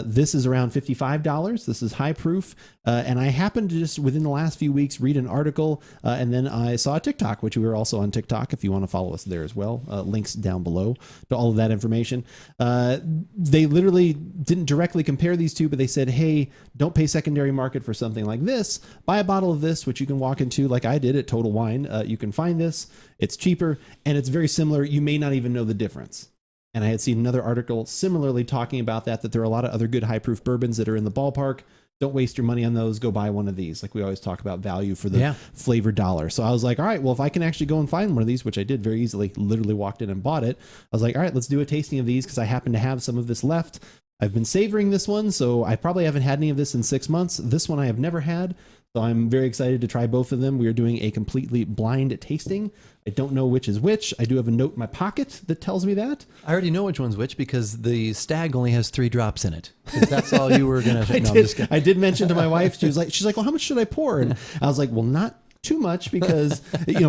this is around $55. This is high proof, and I happened to just within the last few weeks read an article, and then I saw a TikTok, which we are also on TikTok if you want to follow us there as well. Links down below to all of that information. They literally didn't directly compare these two, but they said, hey, don't pay secondary market for something like this. Buy a bottle of this, which you can walk into like I did at Total Wine. You can find this. It's cheaper and it's very similar. You may not even know the difference. And I had seen another article similarly talking about that there are a lot of other good high proof bourbons that are in the ballpark. Don't waste your money on those. Go buy one of these. Like we always talk about value for the flavor dollar. So I was like, all right, well, if I can actually go and find one of these, which I did very easily, literally walked in and bought it. I was like, all right, let's do a tasting of these because I happen to have some of this left. I've been savoring this one, so I probably haven't had any of this in 6 months. This one I have never had. So I'm very excited to try both of them. We are doing a completely blind tasting. I don't know which is which. I do have a note in my pocket that tells me that. I already know which one's which because the Stagg only has 3 drops in it. If that's all you were going to... I did mention to my wife, she's like, well, how much should I pour? And I was like, well, not too much because,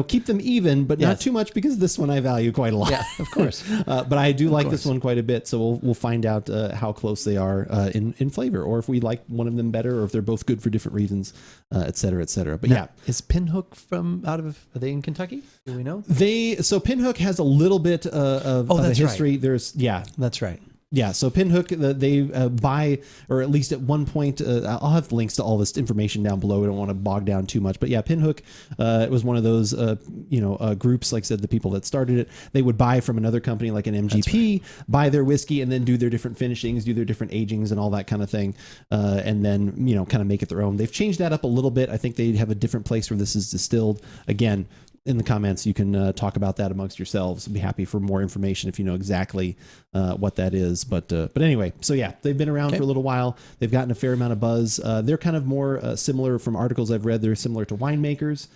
keep them even, but not too much because this one I value quite a lot. Yeah, of course. But I do like this one quite a bit. So we'll find out how close they are in flavor, or if we like one of them better, or if they're both good for different reasons, et cetera, et cetera. But now, is Pinhook are they in Kentucky? Do we know? So Pinhook has a little bit of a history. Right. There's, that's right. Yeah, so Pinhook, they buy, or at least at one point, I'll have links to all this information down below. I don't want to bog down too much. But yeah, Pinhook, it was one of those, groups, like I said, the people that started it, they would buy from another company like an MGP, buy their whiskey, and then do their different finishings, do their different agings and all that kind of thing. And then, kind of make it their own. They've changed that up a little bit. I think they have a different place where this is distilled. Again, in the comments, you can talk about that amongst yourselves. I'd be happy for more information if you know exactly what that is. But anyway, so yeah, they've been around for a little while. They've gotten a fair amount of buzz. They're kind of more similar from articles I've read. They're similar to winemakers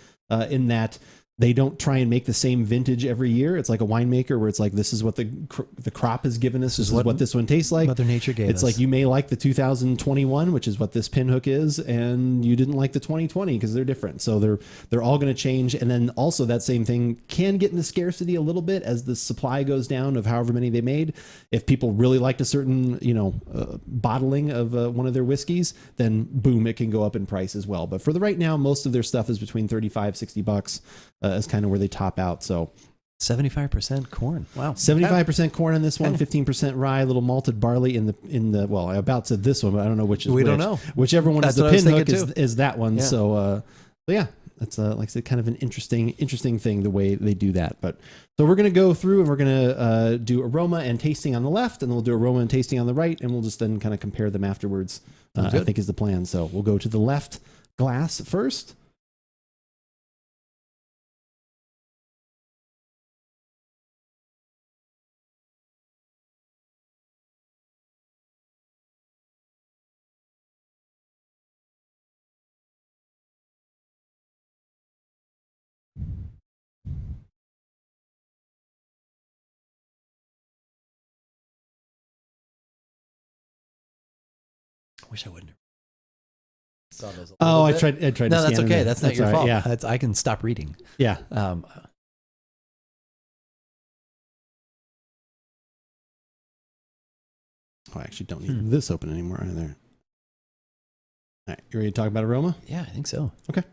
in that They don't try and make the same vintage every year. It's like a winemaker where it's like, this is what the crop has given us. This is what this one tastes like. Mother Nature gave us. It's like you may like the 2021, which is what this Pinhook is, and you didn't like the 2020 because they're different. So they're all going to change. And then also that same thing can get into scarcity a little bit as the supply goes down of however many they made. If people really liked a certain, bottling of one of their whiskeys, then boom, it can go up in price as well. But for the right now, most of their stuff is between $35-$60. Is kind of where they top out. So 75% corn. Wow. 75% corn on this one, 15% rye, a little malted barley in the well, I about said this one, but I don't know which is we which. don't know. Whichever one That's is the Pinhook is that one. Yeah. So yeah, that's like I said, kind of an interesting thing the way they do that. But so we're gonna go through and we're gonna do aroma and tasting on the left, and then we'll do aroma and tasting on the right, and we'll just then kind of compare them afterwards. I think is the plan. So we'll go to the left glass first. Wish I wouldn't. Saw those. I tried. To no, that's scan okay. them. That's not your all fault. right, yeah, I can stop reading. yeah. I actually don't need this open anymore either. All right, you ready to talk about aroma? Yeah, I think so. Okay.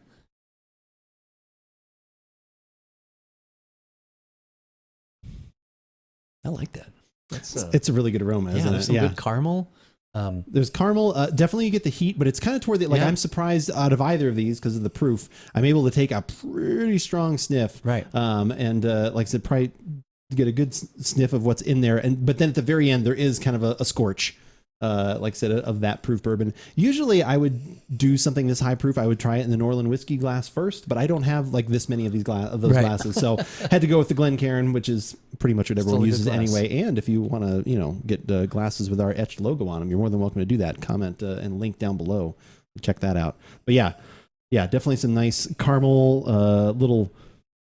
I like that. It's a really good aroma, isn't there's it? some good caramel. There's caramel. Definitely you get the heat, but it's kind of toward the, I'm surprised out of either of these because of the proof. I'm able to take a pretty strong sniff. Right. And like I said, probably get a good sniff of what's in there. But then at the very end, there is kind of a scorch. Like I said, of that proof bourbon. Usually I would do something this high proof. I would try it in the Norland whiskey glass first, but I don't have like this many of these glasses. So had to go with the Glencairn, which is pretty much what everyone uses anyway. And if you want to, get glasses with our etched logo on them, you're more than welcome to do that. Comment and link down below. Check that out. But yeah, definitely some nice caramel, little,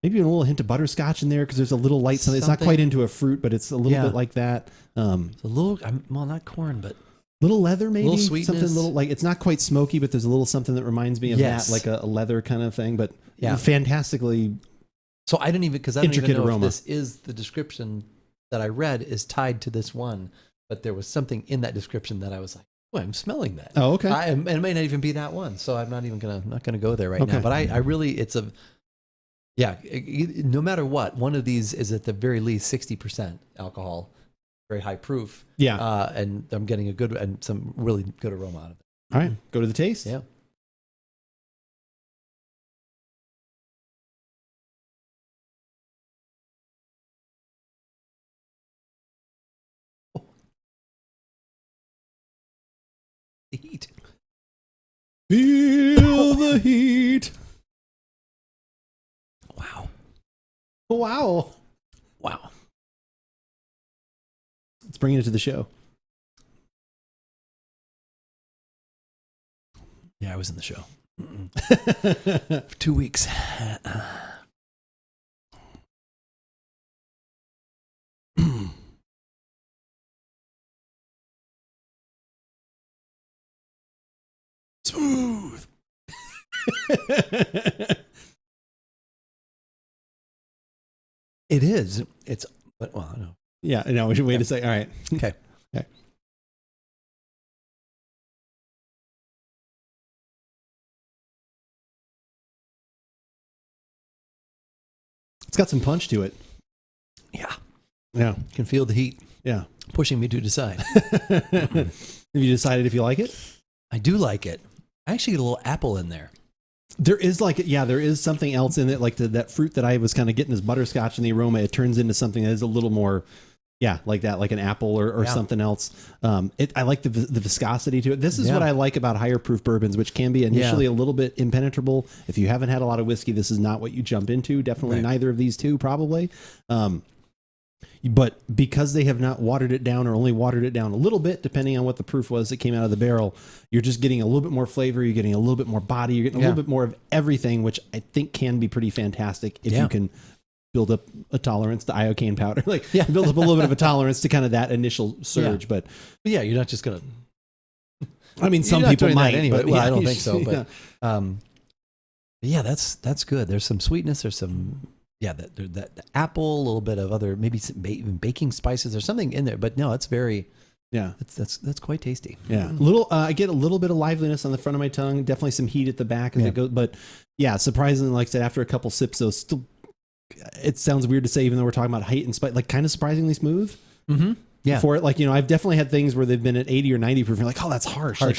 maybe a little hint of butterscotch in there because there's a little light something. It's not quite into a fruit, but it's a little bit like that. It's a little, not corn, but little leather, maybe little sweetness. Something little like it's not quite smoky, but there's a little something that reminds me of that, like a leather kind of thing. But fantastically. So I don't even know aroma. if this is the description that I read is tied to this one, but there was something in that description that I was like, oh, I'm smelling that. Oh, okay. And it may not even be that one, so I'm not even gonna go there right now. But I really, it's a. Yeah, no matter what, one of these is at the very least 60% alcohol, very high proof. Yeah. And I'm getting a good and some really good aroma out of it. All right, go to the taste. Yeah. The heat. Feel the heat. Wow. Wow. Wow. Let's bring it to the show. Yeah, I was in the show. For 2 weeks. Smooth. It is. It's, but well, no. Yeah, no, we should wait a second. All right. Okay. Okay. It's got some punch to it. Yeah. Yeah. Can feel the heat. Yeah. Pushing me to decide. Have you decided if you like it? I do like it. I actually get a little apple in there. There is there is something else in it, like that fruit that I was kind of getting as butterscotch in the aroma. It turns into something that is a little more, like that, like an apple or something else. I like the viscosity to it. This is what I like about higher proof bourbons, which can be initially a little bit impenetrable. If you haven't had a lot of whiskey, this is not what you jump into. Definitely neither of these two, probably. But because they have not watered it down or only watered it down a little bit, depending on what the proof was that came out of the barrel, you're just getting a little bit more flavor. You're getting a little bit more body. You're getting a little bit more of everything, which I think can be pretty fantastic if you can build up a tolerance to iocane powder. Build up a little bit of a tolerance to kind of that initial surge. But yeah, you're not just going to. I mean, some people might anyway. But I don't think so. But that's good. There's some sweetness. There's some that apple, a little bit of other maybe some even baking spices or something in there. But no, it's very that's quite tasty. Yeah, I get a little bit of liveliness on the front of my tongue. Definitely some heat at the back as it goes. But yeah, surprisingly, like I said, after a couple sips, though, still it sounds weird to say, even though we're talking about height and spice, like kind of surprisingly smooth. Mm-hmm. Yeah. For it, I've definitely had things where they've been at 80 or 90 proof. You're like, oh, that's harsh. Like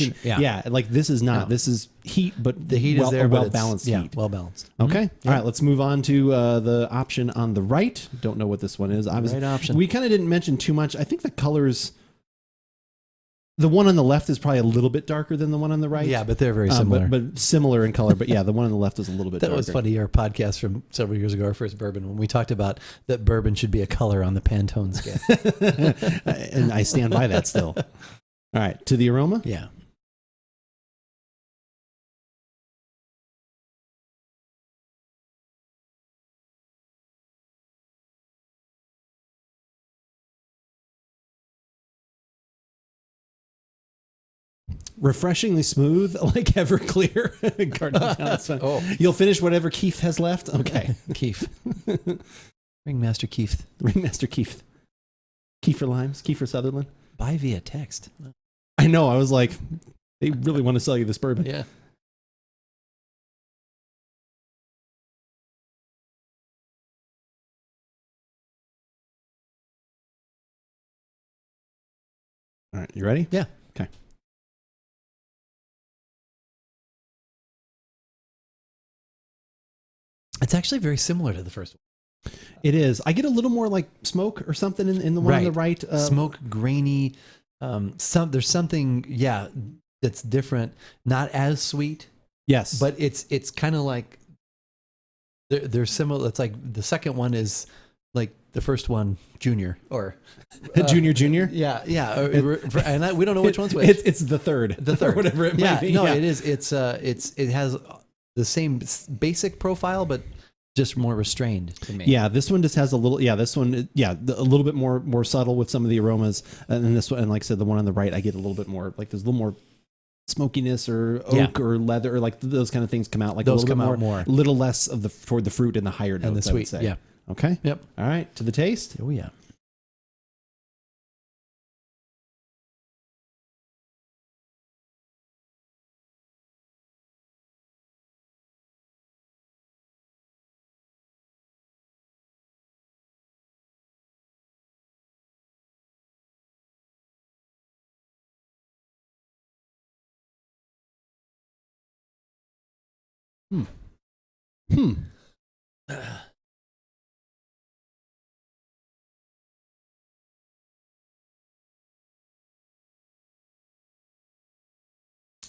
this is not. This is heat, but the heat is there. Well balanced heat. Well balanced. Okay. Mm-hmm. All right. Let's move on to the option on the right. Don't know what this one is. Right option. We kind of didn't mention too much. I think the colors. The one on the left is probably a little bit darker than the one on the right. Yeah, but they're very similar. But similar in color. But yeah, the one on the left is a little bit darker. That was funny. Our podcast from several years ago, our first bourbon, when we talked about that bourbon should be a color on the Pantone scale. And I stand by that still. All right. To the aroma? Yeah. Refreshingly smooth, like Everclear. You'll finish whatever Keith has left. Okay. Keith. Ringmaster Keith. Ringmaster Keith. Kiefer Limes. Kiefer Sutherland. Buy via text. I know. I was like, they really want to sell you this bourbon. Yeah. All right. You ready? Yeah. Okay. It's actually very similar to the first one. It is. I get a little more like smoke or something in the one on the right. Smoke, grainy. There's something, that's different. Not as sweet. Yes. But it's kind of like they're similar. It's like the second one is like the first one, junior or junior. Yeah. And we don't know which one's which. It's the third. The third, whatever it might be. No, it is. It has the same basic profile, but just more restrained to me. Yeah, this one just has a little. Yeah, this one. Yeah, a little bit more subtle with some of the aromas, and then this one. And like I said, the one on the right, I get a little bit more. Like there's a little more smokiness or oak or leather, or like those kind of things come out. Like those a little come bit out more. Little less of toward the fruit and the higher notes. And the sweet. I would say. Yeah. Okay. Yep. All right. To the taste. Oh yeah. I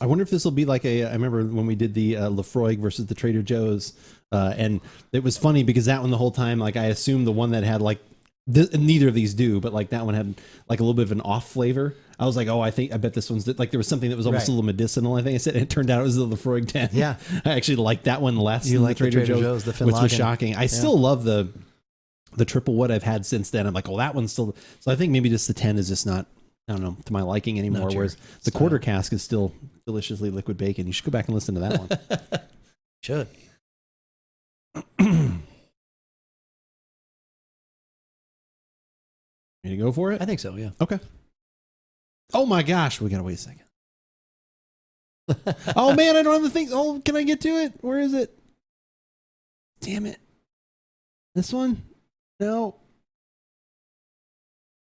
wonder if this will be like I remember when we did the Lafroig versus the Trader Joe's, and it was funny because that one the whole time, like I assumed the one that had like neither of these do, but like that one had like a little bit of an off flavor. I was like, oh, I bet this one's like there was something that was almost a little medicinal. I think I said, and it turned out it was the Lafroig 10. Yeah, I actually liked that one less. You than like the Trader Joe's, the which was shocking. I still love the triple wood I've had since then. I'm like, well, that one's still. So I think maybe just the 10 is just not. I don't know, to my liking anymore. Whereas the quarter cask is still deliciously liquid bacon. You should go back and listen to that one. Should. Ready to go for it? I think so, yeah. Okay. Oh my gosh, we gotta wait a second. Oh man, I don't have the thing. Oh, can I get to it? Where is it? Damn it. This one? No.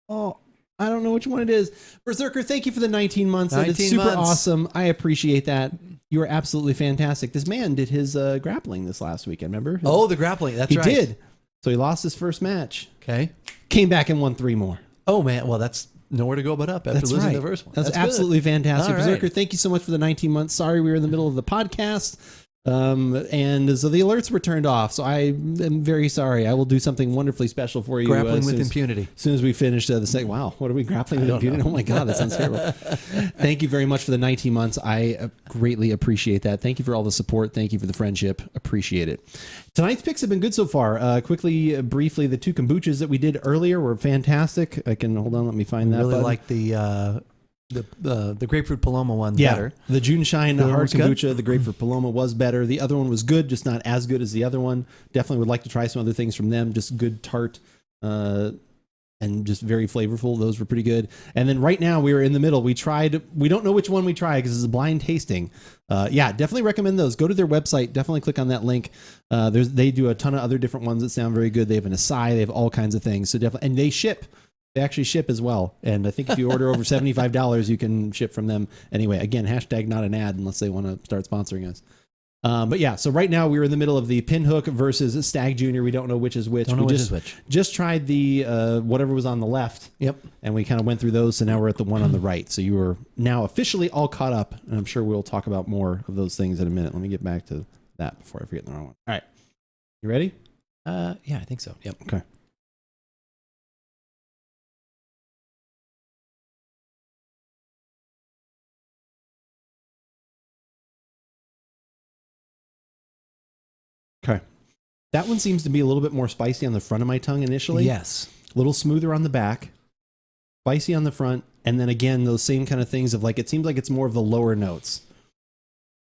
Oh, I don't know which one it is. Berserker, thank you for the 19 months. That is super awesome. I appreciate that. You are absolutely fantastic. This man did his grappling this last weekend, remember? The grappling. That's right. He did. So he lost his first match. Okay. Came back and won 3 more. Oh, man. Well, that's nowhere to go but up after losing the first one. That's absolutely fantastic. All right. Berserker, thank you so much for the 19 months. Sorry we were in the middle of the podcast. And so the alerts were turned off. So I am very sorry. I will do something wonderfully special for you. Grappling with impunity. As soon as we finish the second. Wow, what are we grappling with impunity? Oh my God, that sounds terrible. Thank you very much for the 19 months. I greatly appreciate that. Thank you for all the support. Thank you for the friendship. Appreciate it. Tonight's picks have been good so far. Briefly, the 2 kombuchas that we did earlier were fantastic. I can hold on. Let me find that. Really button. like the Grapefruit Paloma one better. The Juneshine hard kombucha, the Grapefruit Paloma was better. The other one was good, just not as good as the other one. Definitely would like to try some other things from them. Just good tart and just very flavorful. Those were pretty good. And then right now we were in the middle. We don't know which one we tried because it's a blind tasting. Definitely recommend those. Go to their website. Definitely click on that link. They do a ton of other different ones that sound very good. They have an acai. They have all kinds of things. So definitely, and they ship. They actually ship as well. And I think if you order over $75, you can ship from them. Anyway, again, hashtag not an ad unless they want to start sponsoring us. So right now we're in the middle of the Pinhook versus Stagg Junior. We don't know which is which. Just tried the whatever was on the left. Yep. And we kind of went through those. So now we're at the one on the right. So you are now officially all caught up. And I'm sure we'll talk about more of those things in a minute. Let me get back to that before I forget the wrong one. All right. You ready? Yeah, I think so. Yep. Okay. Okay. That one seems to be a little bit more spicy on the front of my tongue initially. Yes. A little smoother on the back, spicy on the front, and then again, those same kind of things of like, it seems like it's more of the lower notes.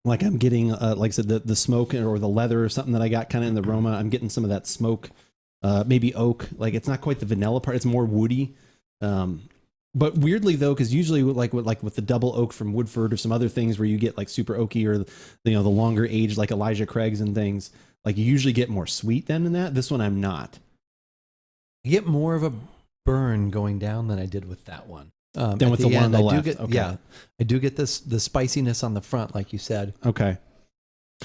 Like I'm getting, like I said, the smoke or the leather or something that I got kind of in the aroma. I'm getting some of that smoke, maybe oak. Like it's not quite the vanilla part. It's more woody. But weirdly though, because usually with the double oak from Woodford or some other things where you get like super oaky or the longer aged like Elijah Craig's and things, like you usually get more sweet than in that. This one I'm not. I get more of a burn going down than I did with that one. Than with the one on the left. Yeah, I do get the spiciness on the front, like you said. Okay.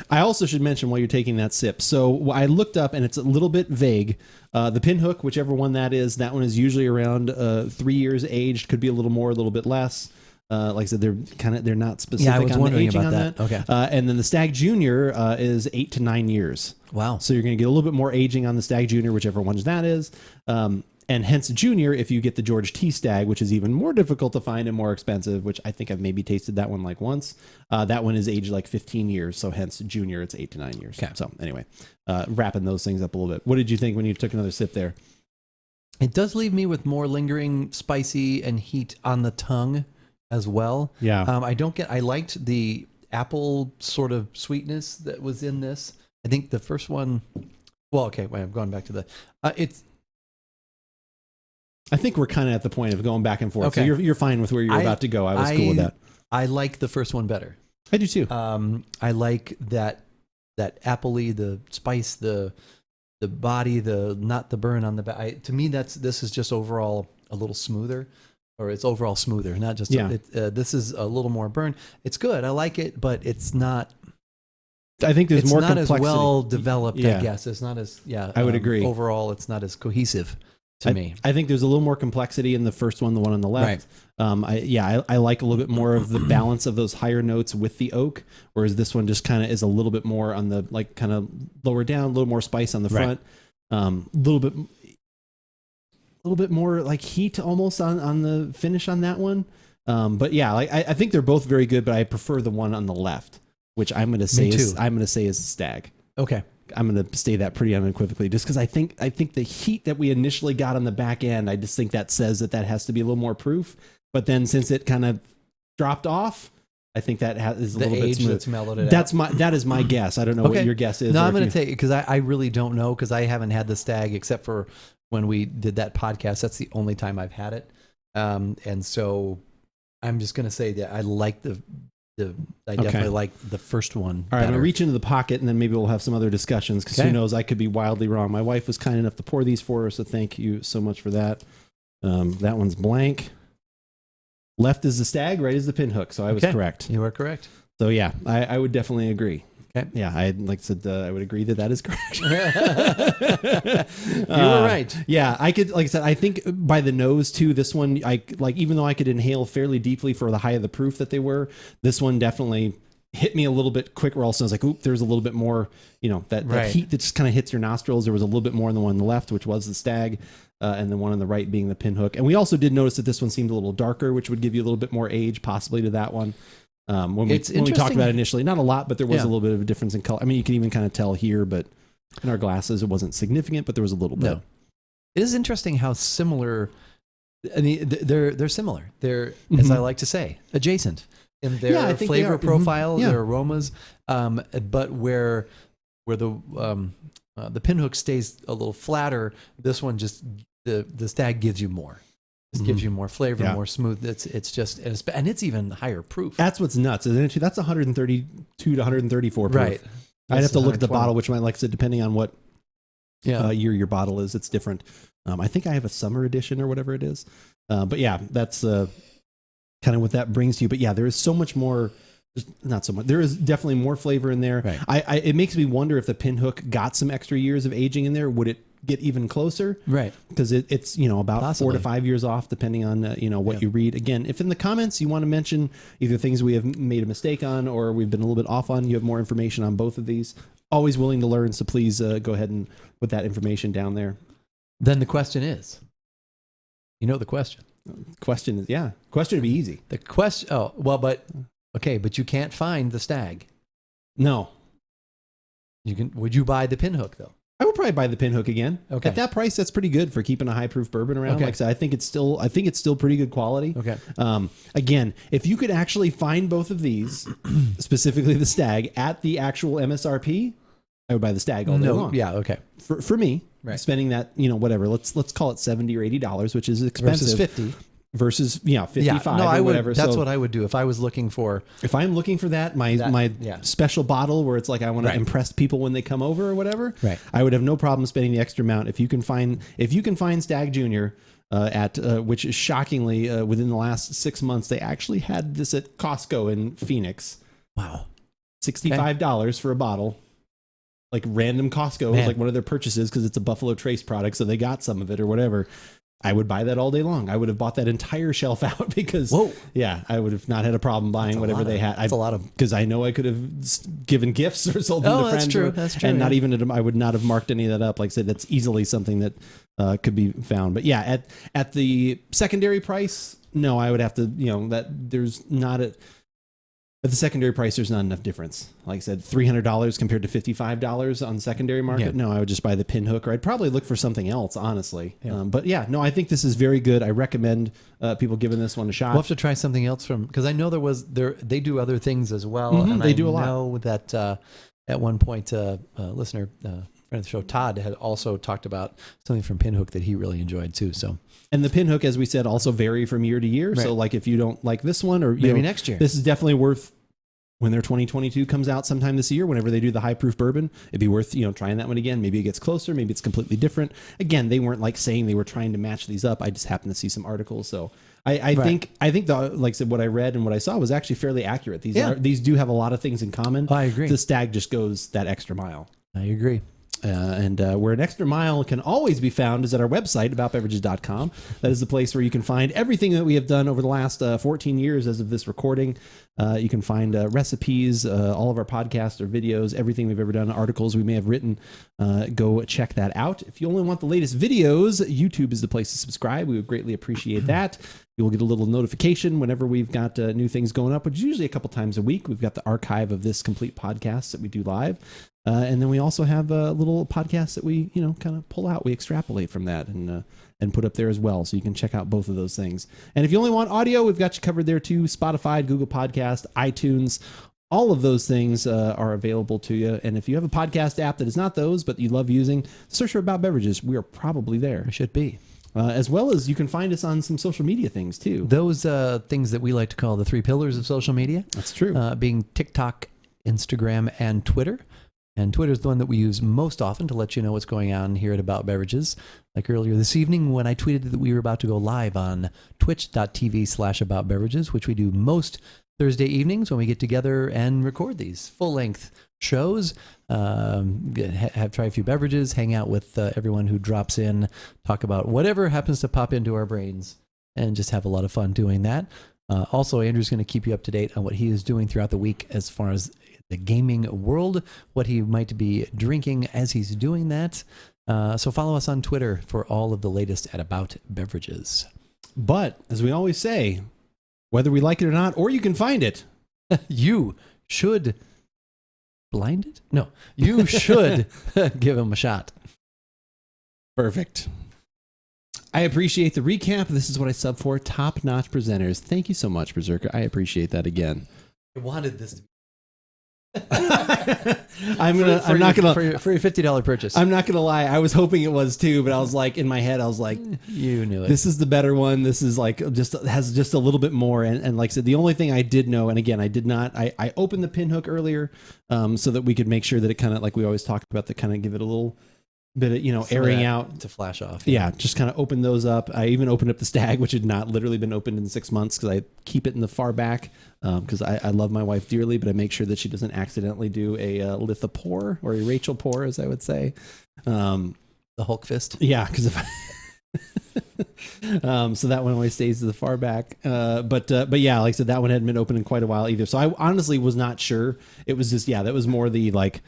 I also should mention while you're taking that sip. So I looked up and it's a little bit vague. The Pinhook, whichever one that one is usually around 3 years aged. Could be a little more, a little bit less. Like I said, they're not specific. Yeah, I was wondering about on that. Okay. And then the Stagg Junior is 8 to 9 years. Wow. So you're going to get a little bit more aging on the Stagg Junior, whichever one that is. And hence Junior, if you get the George T. Stagg, which is even more difficult to find and more expensive, which I think I've maybe tasted that one like once. That one is aged like 15 years. So hence Junior, it's 8 to 9 years. Okay. So anyway, wrapping those things up a little bit. What did you think when you took another sip there? It does leave me with more lingering spicy and heat on the tongue as well. Yeah. I liked the apple sort of sweetness that was in this. I think the first one, I'm going back to I think we're kind of at the point of going back and forth. Okay. So you're fine with where you're about to go. I was cool with that. I like the first one better. I do too. I like that appley, the spice, the body, not the burn on the back. To me, this is just overall a little smoother, or it's overall smoother, not just. Yeah. This is a little more burn. It's good. I like it, but it's not. I think there's more complexity. It's not as well developed. Yeah. I guess it's not as. Yeah, I would agree. Overall, it's not as cohesive. To me, I think there's a little more complexity in the first one, the one on the left. Right. I like a little bit more of the balance of those higher notes with the oak, whereas this one just kind of is a little bit more on the like kind of lower down, a little more spice on the front, a little bit more like heat almost on the finish on that one. But yeah, I think they're both very good, but I prefer the one on the left, which I'm going to say is Stagg. Okay. I'm going to say that pretty unequivocally, just because I think the heat that we initially got on the back end, I just think that says that has to be a little more proof. But then since it kind of dropped off, I think that is a little bit smooth. That's mellowed it out. That is my guess. I don't know what your guess is. No, I'm going to take it because I really don't know, because I haven't had the Stagg except for when we did that podcast. That's the only time I've had it, and so I'm just going to say that I like I definitely like the first one. All right, I'm going to reach into the pocket, and then maybe we'll have some other discussions, because who knows, I could be wildly wrong. My wife was kind enough to pour these for us, so thank you so much for that. That one's blank. Left is the Stagg, right is the Pinhook, so I was correct. You are correct. So yeah, I would definitely agree. Okay. Yeah, I would agree that is correct. You were right. Yeah, I could, like I said, I think by the nose too, this one, even though I could inhale fairly deeply for the high of the proof that they were, this one definitely hit me a little bit quicker. Also, I was like, oop, there's a little bit more, that heat that just kind of hits your nostrils. There was a little bit more in the one on the left, which was the Stagg, and the one on the right being the Pinhook. And we also did notice that this one seemed a little darker, which would give you a little bit more age, possibly, to that one. When we talked about it initially, not a lot, but there was a little bit of a difference in color. I mean, you can even kind of tell here, but in our glasses, it wasn't significant, but there was a little bit. No. It is interesting how similar. I mean, they're similar. They're, as I like to say, adjacent in their flavor profile, their aromas. But where the Pinhook stays a little flatter, this one just the Stagg gives you more. It gives you more flavor, more smooth. It's just, and it's even higher proof. That's what's nuts, isn't it? That's 132 to 134 proof. Right. I'd have to look at the bottle, which might, like I said, depending on what year your bottle is, it's different. I think I have a summer edition or whatever it is. But yeah, that's kind of what that brings to you. But yeah, there is so much more. Not so much. There is definitely more flavor in there. Right. It makes me wonder if the Pinhook got some extra years of aging in there. Would it get even closer? Right. Because it's about possibly 4 to 5 years off, depending on what you read. Again, if in the comments you want to mention either things we have made a mistake on or we've been a little bit off on, you have more information on both of these. Always willing to learn. So please go ahead and put that information down there. Then the question is, the question. Question would be easy. The question. Oh, well, but you can't find the Stagg. No. Would you buy the Pinhook though? I would probably buy the Pinhook again. Okay. At that price, that's pretty good for keeping a high proof bourbon around. Okay. Like I said, I think it's still pretty good quality. Okay. Again, if you could actually find both of these, specifically the Stagg, at the actual MSRP, I would buy the Stagg all day long. Yeah. Okay. For me, spending that, whatever, let's call it $70 or $80, which is expensive. Versus 50. 55 no, or I would, whatever. That's what I would do if I was looking for. If I'm looking for my special bottle where it's like I want to impress people when they come over or whatever, I would have no problem spending the extra amount. If you can find Stagg Junior at which is shockingly within the last 6 months they actually had this at Costco in Phoenix. Wow, $65 for a bottle. Like random Costco was like one of their purchases because it's a Buffalo Trace product, so they got some of it or whatever. I would buy that all day long. I would have bought that entire shelf out because, I would have not had a problem buying whatever they had. That's a lot of, because I know I could have given gifts or sold them to friends. That's true. And not even, I would not have marked any of that up. Like I said, that's easily something that could be found. But yeah, at the secondary price, no, I would have to, at the secondary price, there's not enough difference. Like I said, $300 compared to $55 on secondary market. Yeah. No, I would just buy the Pinhook, or I'd probably look for something else, honestly. Yeah. But yeah, no, I think this is very good. I recommend people giving this one a shot. We'll have to try something else because I know they do other things as well. And they do a lot. I know that at one point, a listener, friend of the show, Todd, had also talked about something from Pinhook that he really enjoyed too. So. And the Pinhook, as we said, also vary from year to year. Right. So like if you don't like this one or maybe next year, this is definitely worth, when their 2022 comes out sometime this year, whenever they do the high proof bourbon, it'd be worth, trying that one again. Maybe it gets closer. Maybe it's completely different. Again, they weren't like saying they were trying to match these up. I just happened to see some articles. So I think like I said, what I read and what I saw was actually fairly accurate. These do have a lot of things in common. I agree. The Stagg just goes that extra mile. I agree. And where an extra mile can always be found is at our website, AboutBeverages.com. That is the place where you can find everything that we have done over the last 14 years as of this recording. You can find recipes, all of our podcasts or videos, everything we've ever done, articles we may have written. Go check that out. If you only want the latest videos, YouTube is the place to subscribe. We would greatly appreciate that. You will get a little notification whenever we've got new things going up, which is usually a couple times a week. We've got the archive of this complete podcast that we do live. And then we also have a little podcast that we, kind of pull out. We extrapolate from that and put up there as well. So you can check out both of those things. And if you only want audio, we've got you covered there too. Spotify, Google Podcast, iTunes, all of those things are available to you. And if you have a podcast app that is not those, but you love using, search for About Beverages. We are probably there. We should be. As well as you can find us on some social media things too. Those things that we like to call the 3 pillars of social media. That's true. Being TikTok, Instagram, and Twitter. And Twitter is the one that we use most often to let you know what's going on here at About Beverages. Like earlier this evening when I tweeted that we were about to go live on twitch.tv/AboutBeverages, which we do most Thursday evenings when we get together and record these full-length shows, try a few beverages, hang out with everyone who drops in, talk about whatever happens to pop into our brains, and just have a lot of fun doing that. Also, Andrew's going to keep you up to date on what he is doing throughout the week as far as the gaming world, what he might be drinking as he's doing that. So follow us on Twitter for all of the latest at AboutBeverages. But as we always say, whether we like it or not, or you can find it, you should blind it? No, you should give him a shot. Perfect. I appreciate the recap. This is what I sub for. Top-notch presenters. Thank you so much, Berserker. I appreciate that again. I wanted this to be. I'm not gonna for your $50 purchase. I'm not gonna lie. I was hoping it was too, but I was like in my head, I was like, you knew it. This is the better one. This is like has just a little bit more. And like I said, the only thing I did know, and again, I did not. I opened the Pinhook earlier, so that we could make sure that it kind of like we always talk about, to kind of give it a little bit of airing out to flash off. Yeah, just kind of open those up. I even opened up the Stagg, which had not literally been opened in 6 months because I keep it in the far back because I love my wife dearly, but I make sure that she doesn't accidentally do a litha pour or a Rachel pour, as I would say. The Hulk fist. Yeah, because if so that one always stays to the far back. But yeah, like I said, that one hadn't been open in quite a while either. So I honestly was not sure. It was just, that was more the like,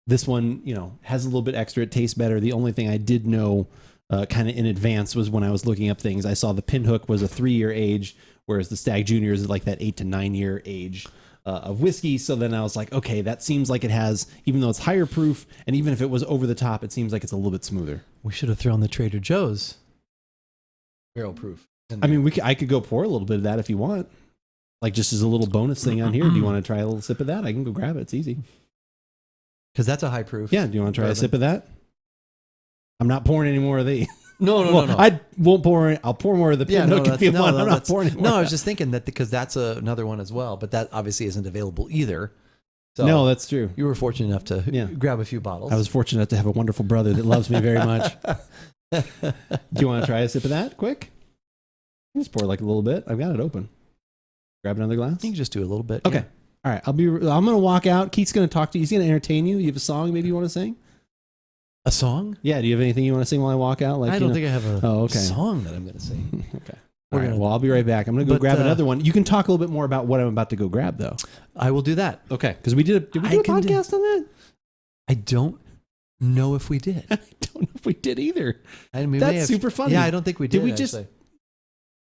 this one, has a little bit extra. It tastes better. The only thing I did know kind of in advance was when I was looking up things, I saw the Pinhook was a 3-year age, whereas the Stagg Junior is like that 8 to 9 year age of whiskey. So then I was like, okay, that seems like it has, even though it's higher proof, and even if it was over the top, it seems like it's a little bit smoother. We should have thrown the Trader Joe's barrel proof. I mean, I could go pour a little bit of that if you want, like just as a little bonus thing on here. Do you want to try a little sip of that? I can go grab it. It's easy. Because that's a high proof. Yeah. Do you want to try a sip of that? I'm not pouring any more of these. No. I won't pour. I'll pour more of the Pinhook if you want. I'm not pouring anymore. No, I was just thinking that because that's another one as well, but that obviously isn't available either. So no, that's true. You were fortunate enough to grab a few bottles. I was fortunate enough to have a wonderful brother that loves me very much. Do you want to try a sip of that quick? Just pour like a little bit. I've got it open. Grab another glass. You can just do a little bit. Okay. Yeah. All right. I'm going to walk out. Keith's going to talk to you. He's going to entertain you. You have a song maybe you want to sing? A song? Yeah. Do you have anything you want to sing while I walk out? Like, I don't think I have a okay. song that I'm going to sing. Okay. All right. Well, I'll be right back. I'm going to go grab another one. You can talk a little bit more about what I'm about to go grab, though. I will do that. Okay. Because did we do a podcast on that? I don't know if we did. I don't know if we did either. That's super funny. Yeah, I don't think we did. Did we just...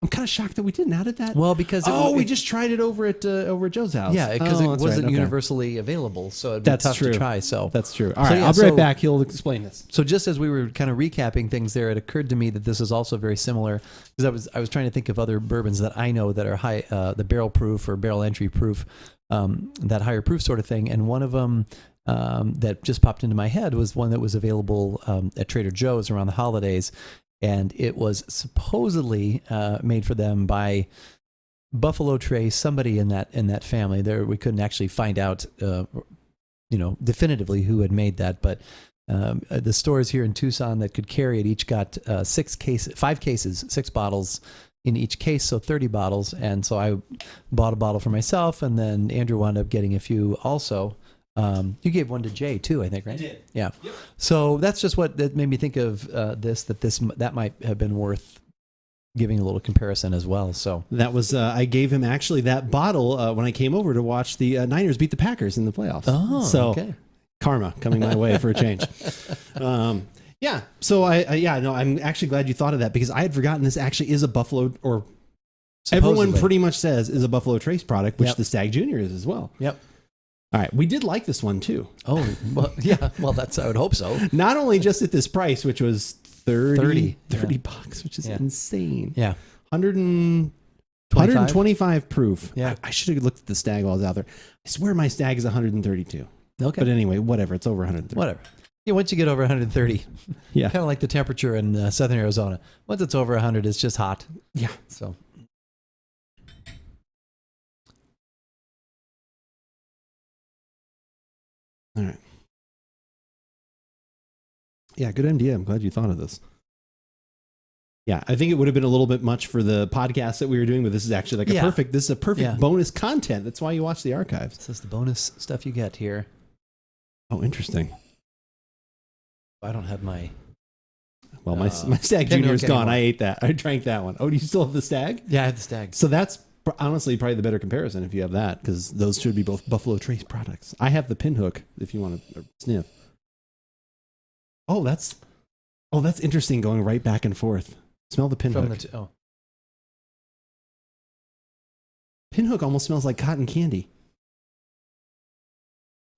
I'm kind of shocked that we didn't. How did that? Well, because we just tried it over at Joe's house. Yeah, because it wasn't universally available, so it'd be tough to try. So that's true. All right, I'll be right back. He'll explain this. So just as we were kind of recapping things there, it occurred to me that this is also very similar because I was trying to think of other bourbons that I know that are high, the barrel proof or barrel entry proof, that higher proof sort of thing, and one of them. That just popped into my head was one that was available at Trader Joe's around the holidays, and it was supposedly made for them by Buffalo Trace, somebody in that family. There, we couldn't actually find out, definitively who had made that, but the stores here in Tucson that could carry it each got 5 cases, 6 bottles in each case, so 30 bottles, and so I bought a bottle for myself, and then Andrew wound up getting a few also. You gave one to Jay too, I think, right? I did. Yeah. Yep. So that's just that made me think of that might have been worth giving a little comparison as well. So that was I gave him actually that bottle when I came over to watch the Niners beat the Packers in the playoffs. Oh, so okay. Karma coming my way for a change. Yeah. So I'm actually glad you thought of that because I had forgotten this actually is a Buffalo or supposedly. Everyone pretty much says is a Buffalo Trace product, which the Stagg Junior is as well. Yep. All right, we did like this one too. Oh, well, yeah. Well, I would hope so. Not only just at this price, which was $30 $30, which is insane. Yeah. 125 proof. Yeah. I should have looked at the Stagg while I was out there. I swear my Stagg is 132. Okay. But anyway, whatever. It's over 130. Whatever. Yeah, once you get over 130, kind of like the temperature in southern Arizona. Once it's over 100, it's just hot. Yeah. So. All right. Yeah, good idea. I'm glad you thought of this. Yeah, I think it would have been a little bit much for the podcast that we were doing, but this is actually like a perfect bonus content. That's why you watch the archives. This is the bonus stuff you get here. Oh, interesting. I don't have my... Well, my Stagg Junior is gone. I ate that. I drank that one. Oh, do you still have the Stagg? Yeah, I have the Stagg. So that's honestly probably the better comparison if you have that, because those should be both Buffalo Trace products. I have the Pinhook if you want to sniff. Oh, that's interesting, going right back and forth. Smell the Pinhook. Pinhook almost smells like cotton candy.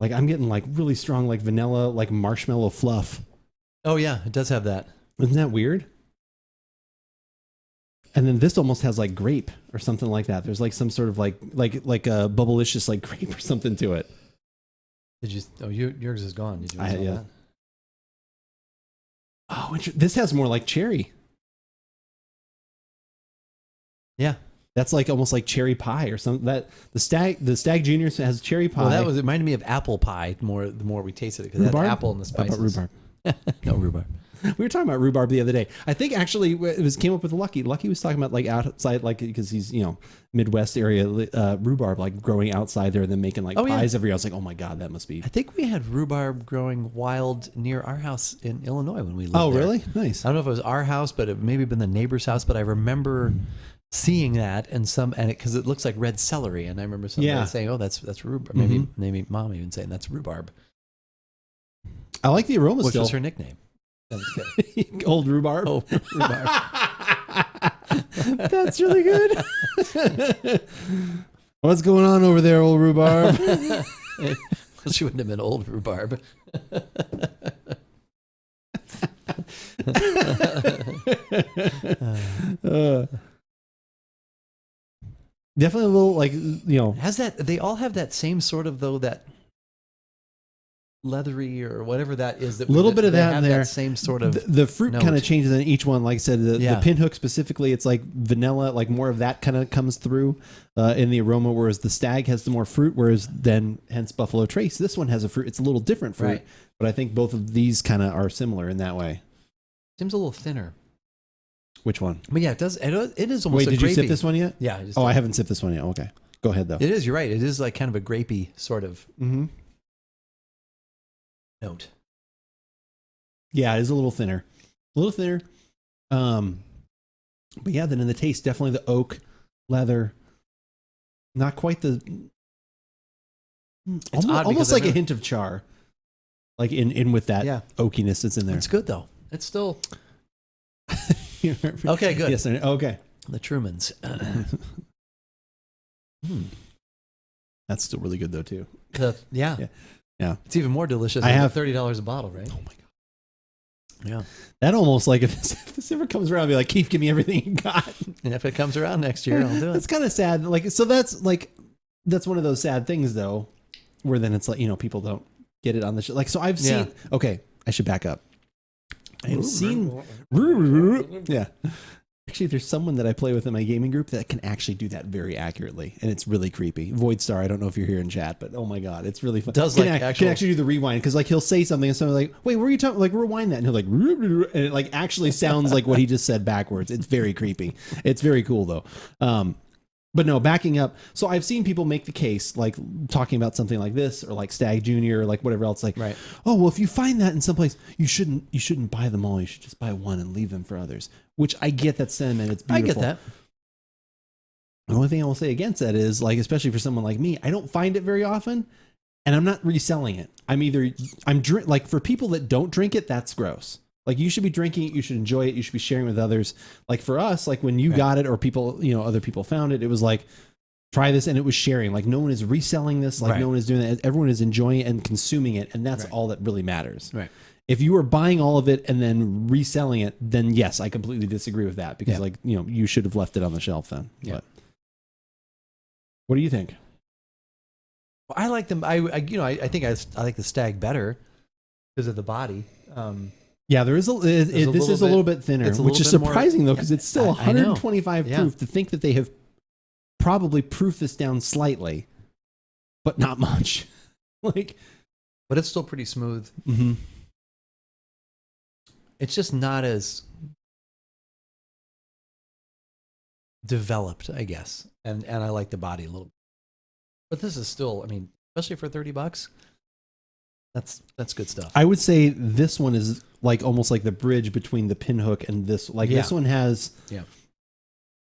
Like I'm getting like really strong like vanilla, like marshmallow fluff. Oh yeah, it does have that. Isn't that weird? And then this almost has like grape or something like that. There's like some sort of like a bubblicious like grape or something to it. Did you? Oh, yours is gone. Did you? Yeah. That? Oh, this has more like cherry. Yeah, that's like almost like cherry pie or something. That the Stagg Junior has cherry pie. Well, it reminded me of apple pie. The more we tasted it, because it had apple in the spices. How about rhubarb? No rhubarb. We were talking about rhubarb the other day. I think actually it came up with Lucky. Lucky was talking about like outside, like because he's Midwest area rhubarb, like growing outside there and then making like pies every year. I was like, oh my god, that must be. I think we had rhubarb growing wild near our house in Illinois when we lived there. Oh, really? Nice. I don't know if it was our house, but it maybe been the neighbor's house. But I remember seeing that because it looks like red celery, and I remember somebody saying, "Oh, that's rhubarb." Maybe mom even saying that's rhubarb. I like the aroma. Which was her nickname. Old rhubarb. Oh, rhubarb. That's really good. What's going on over there, old rhubarb? Well, she wouldn't have been old rhubarb. Definitely a little like has that. They all have that same sort of that leathery or whatever that is. That little bit of that in there. That same sort of the fruit kind of changes in each one. Like I said, the Pinhook specifically, it's like vanilla, like more of that kind of comes through in the aroma. Whereas the Stagg has the more fruit. Whereas then, hence Buffalo Trace, this one has a fruit. It's a little different fruit, but I think both of these kind of are similar in that way. Seems a little thinner. Which one? But yeah, it does. It is almost. Wait, did you sip this one yet? Yeah. I haven't sipped this one yet. Okay, go ahead though. It is. You're right. It is like kind of a grapey sort of. Mm-hmm. Note. Yeah, it is a little thinner. But yeah, then in the taste, definitely the oak, leather. Not quite the. It's almost like a hint of char, like in with that oakiness that's in there. It's good though. It's still. Okay, good. Yes, okay. The Trumans. That's still really good though too. Yeah. It's even more delicious. I have $30 a bottle, right? Oh my god. Yeah. That almost like if this ever comes around, I'll be like, Keith, give me everything you got. And if it comes around next year, I'll do it. It's kind of sad. Like, so that's one of those sad things though, where then it's like, people don't get it on the show. Like, so I've seen, okay, I should back up. I've seen, yeah. Actually, there's someone that I play with in my gaming group that can actually do that very accurately, and it's really creepy. Void Star, I don't know if you're here in chat, but oh my god, it's really fun. Can actually do the rewind, because like he'll say something and someone's like, "Wait, where are you talking?" Like rewind that, and he'll like, and it like actually sounds like what he just said backwards. It's very creepy. It's very cool though. But no, backing up. So I've seen people make the case, like talking about something like this, or like Stagg Junior, or like whatever else. Like, oh well, if you find that in someplace, you shouldn't buy them all. You should just buy one and leave them for others. Which I get that sentiment. It's beautiful. I get that. The only thing I will say against that is, like, especially for someone like me, I don't find it very often, and I'm not reselling it. Like for people that don't drink it, that's gross. Like you should be drinking it, you should enjoy it, you should be sharing with others. Like for us, like when you got it or people, other people found it, it was like, try this, and it was sharing. Like no one is reselling this, like no one is doing that. Everyone is enjoying it and consuming it, and that's all that really matters. Right. If you are buying all of it and then reselling it, then yes, I completely disagree with that, because you should have left it on the shelf then. Yeah. But what do you think? Well, I like them. I think I like the Stagg better because of the body. Yeah, this is a little bit thinner, which is surprising though, because it's still 125 proof. To think that they have probably proofed this down slightly, but not much. But it's still pretty smooth. Mm-hmm. It's just not as developed, I guess, and I like the body a little bit. But this is still, especially for $30. That's good stuff. I would say this one is like almost like the bridge between the Pinhook and this. Like this one has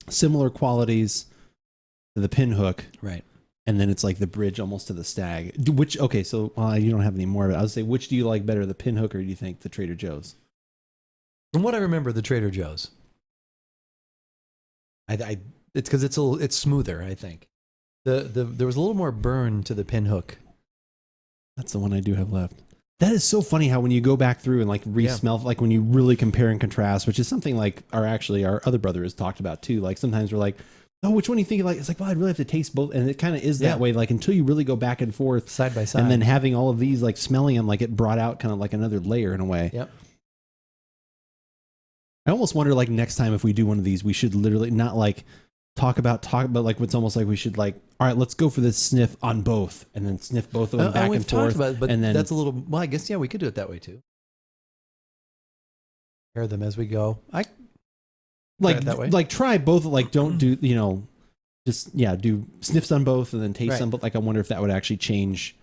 similar qualities, the Pinhook. Right. And then it's like the bridge almost to the Stagg. Which, okay, so you don't have any more of it. I would say, which do you like better, the Pinhook or do you think the Trader Joe's? From what I remember, the Trader Joe's. It's because it's smoother, I think. There was a little more burn to the Pinhook. That's the one I do have left. That is so funny how when you go back through and like re-smell, like when you really compare and contrast, which is something like our other brother has talked about too. Like sometimes we're like, oh, which one do you think you like? It's like, well, I'd really have to taste both. And it kind of is that way. Like until you really go back and forth side by side. And then having all of these, like smelling them, like it brought out kind of like another layer in a way. Yep. I almost wonder like next time if we do one of these, we should literally not like talk about like it's almost like we should like, all right, let's go for this sniff on both and then sniff both of them back and forth. About it, but and then that's a little, well, I guess, we could do it that way too. Pair them as we go. Like try both, like don't do, just, do sniffs on both and then taste them. But like, I wonder if that would actually change.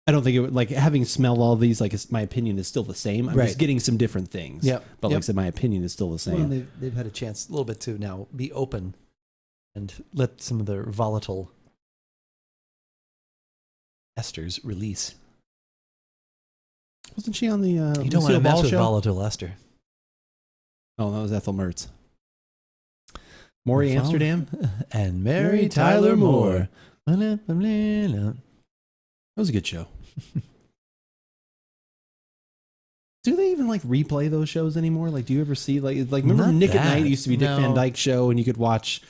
I don't think it would, like having smelled all these, like my opinion is still the same. I'm just getting some different things. Yeah. But like I said, my opinion is still the same. Well, they've had a chance a little bit to now be open and let some of their volatile esters release. Wasn't she on the you don't want to mess with volatile ester. Oh, that was Ethel Mertz. Maury Amsterdam and Mary Tyler Moore. That was a good show. Do they even like replay those shows anymore? Like, do you ever see like remember Not Nick that. at Night used to be Dick Van Dyke show, and you could watch,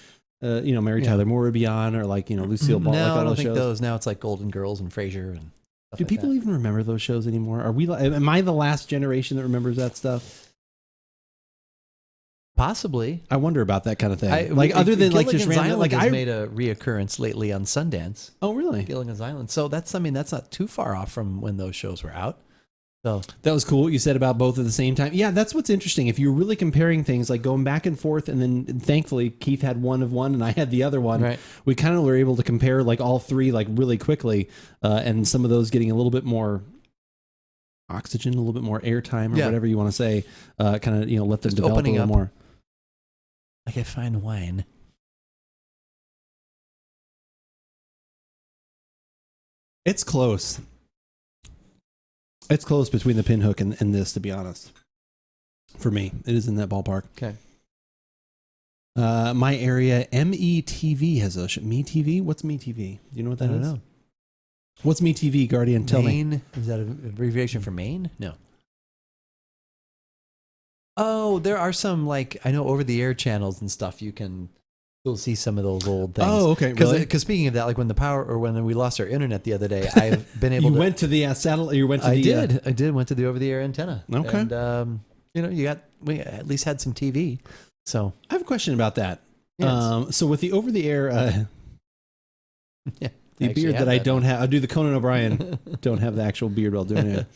Mary Tyler Moore would be on, or like Lucille Ball. No, like all I don't those think shows. those. Now it's like Golden Girls and Frasier and. Do people even remember those shows anymore? Are we? Am I the last generation that remembers that stuff? Possibly. I wonder about that kind of thing. Other than like just random, like I made a reoccurrence lately on Sundance. Oh, really? Gilligan's Island. So that's not too far off from when those shows were out. So that was cool what you said about both at the same time. Yeah, that's what's interesting. If you're really comparing things, like going back and forth, and then thankfully Keith had one of one and I had the other one. Right. We kind of were able to compare like all three like really quickly, and some of those getting a little bit more oxygen, a little bit more airtime, or whatever you want to say. Kind of let them just develop a little more. Like a fine wine. It's close. It's close between the Pinhook and this, to be honest. For me, it is in that ballpark. Okay. My area, METV has a MeTV. What's MeTV? Do you know what that is? I don't know. What's MeTV, Guardian? Tell me. Is that an abbreviation for Maine? No. Oh, there are some, like, I know over-the-air channels and stuff. You can still see some of those old things. Oh, okay. Really? Because speaking of that, like when we lost our internet the other day, I've been able to... You went to the satellite? You went to I did. Went to the over-the-air antenna. Okay. And, we at least had some TV. So I have a question about that. Yes. So with the over-the-air... the beard that I don't have... I'll do the Conan O'Brien. Don't have the actual beard while doing it.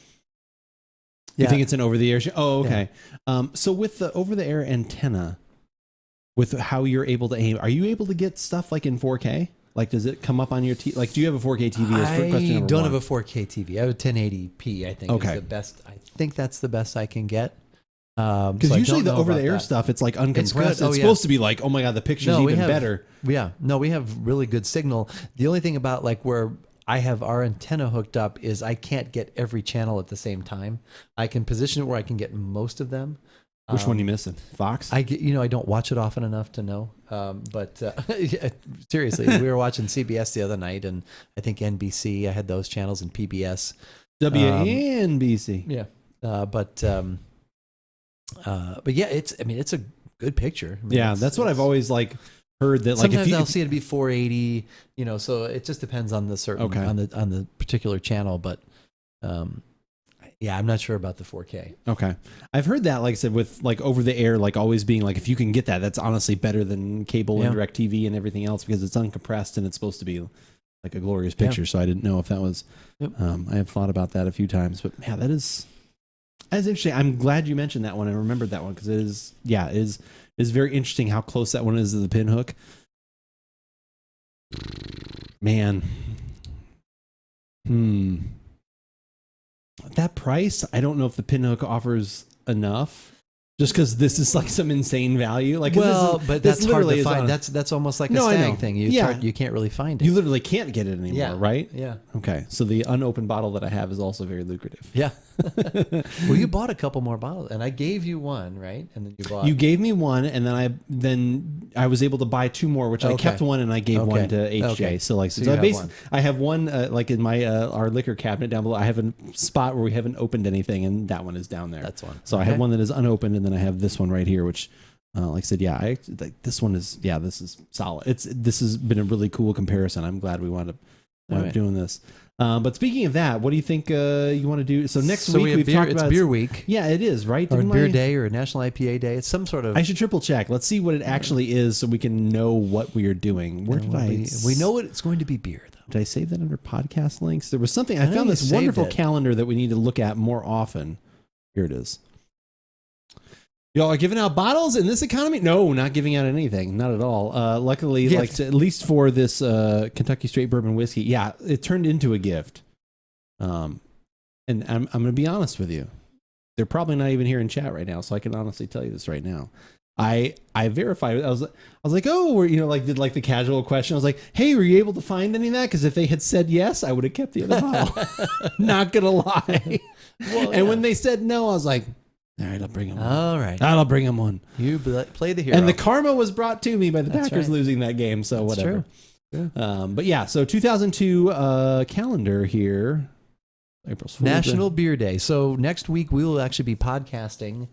You think it's an over-the-air show? Oh, okay. Yeah. So with the over-the-air antenna, with how you're able to aim, are you able to get stuff like in 4K? Like, does it come up on your TV? Like, do you have a 4K TV? I don't have a 4K TV. I have a 1080p, I think, is the best. I think that's the best I can get. Because usually the over-the-air stuff, it's like uncompressed. It's supposed to be like, oh my God, the picture's even better. Yeah. No, we have really good signal. The only thing about like where I have our antenna hooked up is I can't get every channel at the same time. I can position it where I can get most of them. Which one are you missing? Fox? I don't watch it often enough to know. But seriously, we were watching CBS the other night, and I think NBC. I had those channels and PBS, WNBC. Yeah, but yeah, it's a good picture. That's what I've always like heard that. Like sometimes I'll see it be 480. So it just depends on the certain on the particular channel, but. Yeah, I'm not sure about the 4K. Okay. I've heard that, like I said, with like over the air, like always being like, if you can get that, that's honestly better than cable and direct TV and everything else because it's uncompressed and it's supposed to be like a glorious picture. So I didn't know if that was, I have thought about that a few times, but yeah, that's interesting. I'm glad you mentioned that one. I remembered that one because it is very interesting how close that one is to the Pinhook. Man. That price, I don't know if the Pinhook offers enough. Just because this is like some insane value, like but that's hard to find. That's almost like a Stagg thing. You can't really find it. You literally can't get it anymore, right? Yeah. Okay, so the unopened bottle that I have is also very lucrative. Yeah. Well, you bought a couple more bottles, and I gave you one, right? And then you bought. You gave me one, and then I was able to buy 2 more, which I kept one, and I gave one to HJ. Okay. So I have one like in my our liquor cabinet down below. I have a spot where we haven't opened anything, and that one is down there. That's one. So I have one that is unopened, and then I have this one right here, which, like I said, this one is this is solid. This has been a really cool comparison. I'm glad we wound up doing this. But speaking of that, what do you think you want to do? So next week we've talked about beer week. Yeah, it is, right? Or beer day or National IPA day. It's some sort of. I should triple check. Let's see what it actually is, so we can know what we are doing. Where did we know it's going to be beer, though. Did I save that under podcast links? There was something. I found this wonderful calendar that we need to look at more often. Here it is. Y'all are giving out bottles in this economy? No, not giving out anything. Not at all. Luckily, at least for this Kentucky Straight Bourbon Whiskey, it turned into a gift. And I'm going to be honest with you. They're probably not even here in chat right now, so I can honestly tell you this right now. I verified it. I was like, oh, did the casual question. I was like, hey, were you able to find any of that? Because if they had said yes, I would have kept the other bottle. Not going to lie. And when they said no, I was like, all right, I'll bring him one. All right. I'll bring him one. You play the hero. And the karma was brought to me by the Packers losing that game, so That's whatever. True. Yeah. But yeah, so 2002 calendar here. April 4th. National Beer Day. So next week we will actually be podcasting.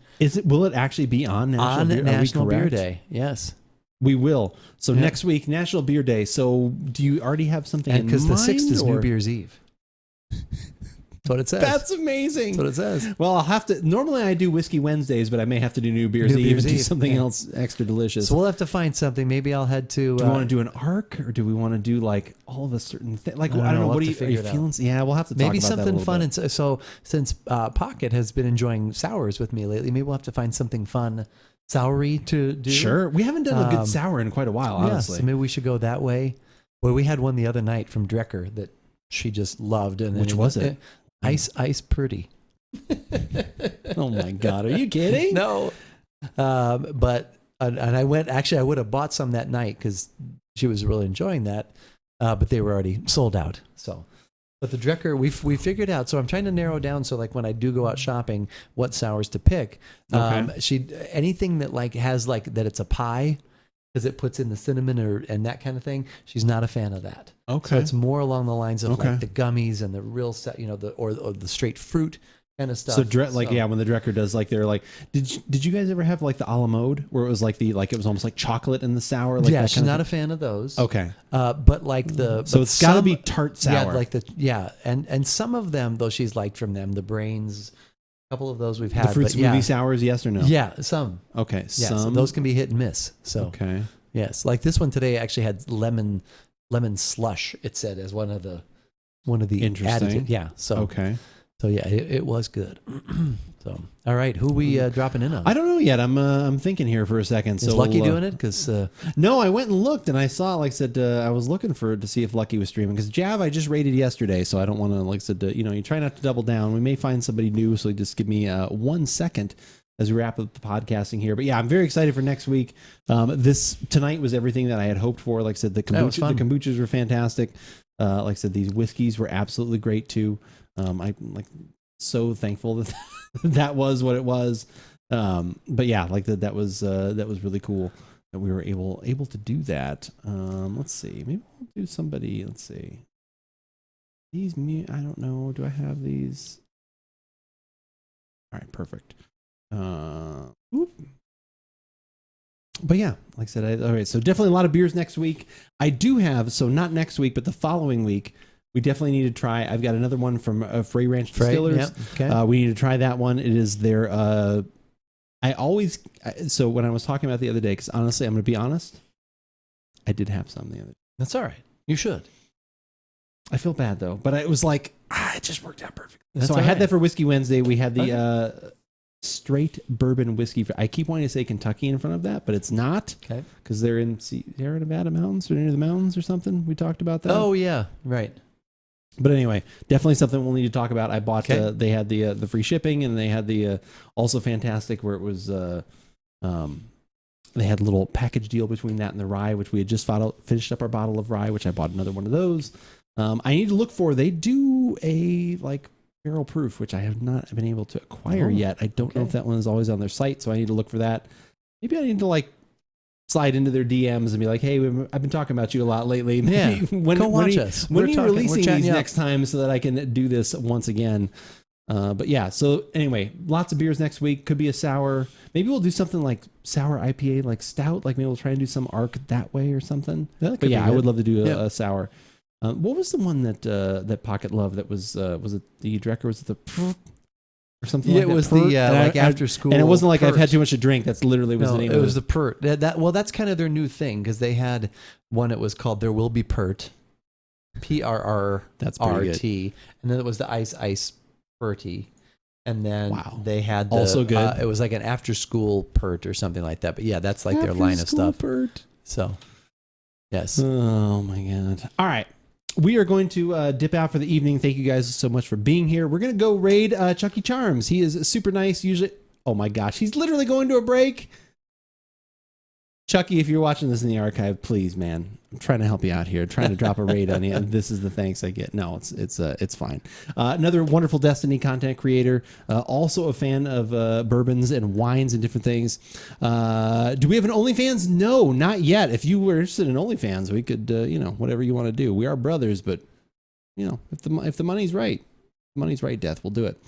Will it actually be on National Beer Day? Yes. We will. So next week, National Beer Day. So do you already have something in mind? Because the 6th is New Year's Eve. That's what it says. That's amazing. That's what it says. Well, I'll have to. Normally, I do Whiskey Wednesdays, but I may have to do New Year's Eve and do something else extra delicious. So we'll have to find something. Maybe I'll head to. Do we want to do an arc, or do we want to do like all of a certain thing? Like I don't know. What are you feeling? Yeah, we'll have to talk maybe about something that fun. And so since Pocket has been enjoying sours with me lately, maybe we'll have to find something fun, soury to do. Sure, we haven't done a good sour in quite a while. Honestly, so maybe we should go that way. Well, we had one the other night from Drecker that she just loved, and which was it? Ice Pretty. Oh my God, are you kidding? No. But I went, actually I would have bought some that night because she was really enjoying that, but they were already sold out. So, but the Drecker, we figured out, so I'm trying to narrow down, so like when I do go out shopping, what sours to pick. Anything that has that it's a pie, because it puts in the cinnamon and that kind of thing. She's not a fan of that. Okay. So it's more along the lines of like the gummies and the real set, or the straight fruit kind of stuff. So when the Drecker does they're like, did you guys ever have like the a la mode where it was it was almost like chocolate in the sour? Like yeah, she's not a fan of those. Okay. But it's got to be tart sour. Yeah, and some of them though she's liked from them, the Brains. Couple of those we've had. The fruit smoothie sours, yes or no? Yeah, some. Okay, yeah, so those can be hit and miss. So okay, yes, like this one today actually had lemon slush. It said as one of the interesting. Additives. Yeah. So okay. So yeah, it was good. So all right, who we dropping in on? I don't know yet. I'm thinking here for a second. Is Lucky doing it? Because no, I went and looked and I saw, like I said, I was looking to see if Lucky was streaming, because Jav I just rated yesterday, so I don't want to, like I said, you try not to double down. We may find somebody new, so just give me 1 second as we wrap up the podcasting here. But yeah, I'm very excited for next week. This tonight was everything that I had hoped for. Like I said, the kombuchas were fantastic. Like I said, these whiskeys were absolutely great too. I'm so thankful that that was what it was. But yeah, that was really cool that we were able to do that. Let's see, maybe we'll do somebody. Let's see, these I don't know. Do I have these? All right, perfect. But yeah, like I said, all right. So definitely a lot of beers next week. I do have, so not next week, but the following week. We definitely need to try. I've got another one from Frey Ranch Distillers. Yep, okay. We need to try that one. It is their. So when I was talking about it the other day, because honestly, I'm going to be honest, I did have some the other day. That's all right. You should. I feel bad though, but it was like it just worked out perfectly. That's so I had that for Whiskey Wednesday. We had the straight bourbon whiskey. I keep wanting to say Kentucky in front of that, but it's not. Okay. Because they're in Sierra Nevada mountains or near the mountains or something. We talked about that. Oh yeah, right. But anyway, definitely something we'll need to talk about. I bought. Okay. They had the free shipping, and they had the also fantastic where it was. They had a little package deal between that and the rye, which we had just finished up our bottle of rye, which I bought another one of those. I need to look for. They do a like barrel proof, which I have not been able to acquire yet. I don't know if that one is always on their site, so I need to look for that. Maybe I need to like slide into their DMs and be like, "Hey, I've been talking about you a lot lately. Yeah, Go watch us. When are you releasing these up. next time so that I can do this once again?" But yeah, so anyway, lots of beers next week. Could be a sour. Maybe we'll do something like sour IPA, like stout. Like maybe we'll try and do some arc that way or something. But yeah, I would love to do a sour. What was the one that Pocket loved? That was it the Dreck or was it the or something? Yeah, like it was that? the like after school. And it wasn't like Pert. I've had too much to drink. That's literally was the name. It was the Pert. That's kind of their new thing because they had one. It was called There Will Be Pert, PRRRT, that's pretty good. and then it was the Ice Perty. And then they had also good. It was like an after school Pert or something like that. But yeah, that's like their line of stuff. Pert. So, yes. Oh my God. All right. We are going to dip out for the evening. Thank you guys so much for being here. We're going to go raid Chucky Charms. He is super nice. Usually, oh my gosh, he's literally going to a break. Chucky, if you're watching this in the archive, please, man, I'm trying to help you out here. I'm trying to drop a raid on you. And this is the thanks I get. No, it's fine. Another wonderful Destiny content creator, also a fan of bourbons and wines and different things. Do we have an OnlyFans? No, not yet. If you were interested in OnlyFans, we could, whatever you want to do. We are brothers, but if the money's right, Death, we'll do it.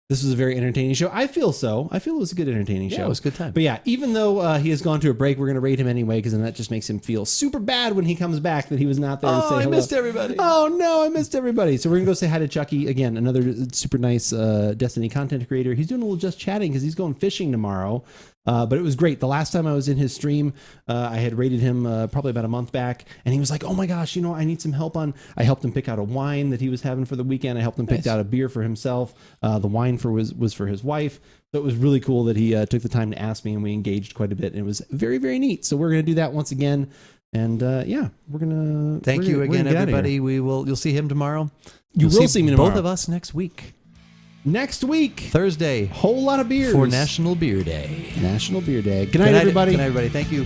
This was a very entertaining show. I feel it was a good entertaining show. It was a good time. But yeah, even though he has gone to a break, we're going to rate him anyway because then that just makes him feel super bad when he comes back that he was not there to say hello. I missed everybody. Oh no, I missed everybody. So we're going to go say hi to Chucky. Again, another super nice Destiny content creator. He's doing a little just chatting because he's going fishing tomorrow. But it was great. The last time I was in his stream, I had rated him probably about a month back, and he was like, "Oh my gosh, I need some help on." I helped him pick out a wine that he was having for the weekend. I helped him pick out a beer for himself. The wine was for his wife. So it was really cool that he took the time to ask me, and we engaged quite a bit. And it was very, very neat. So we're gonna do that once again. And we're gonna thank you again, everybody. You'll see him tomorrow. You will see me tomorrow. Both of us next week. Next week, Thursday, whole lot of beers for National Beer Day. National Beer Day. Good night, everybody. Good night, everybody. Thank you.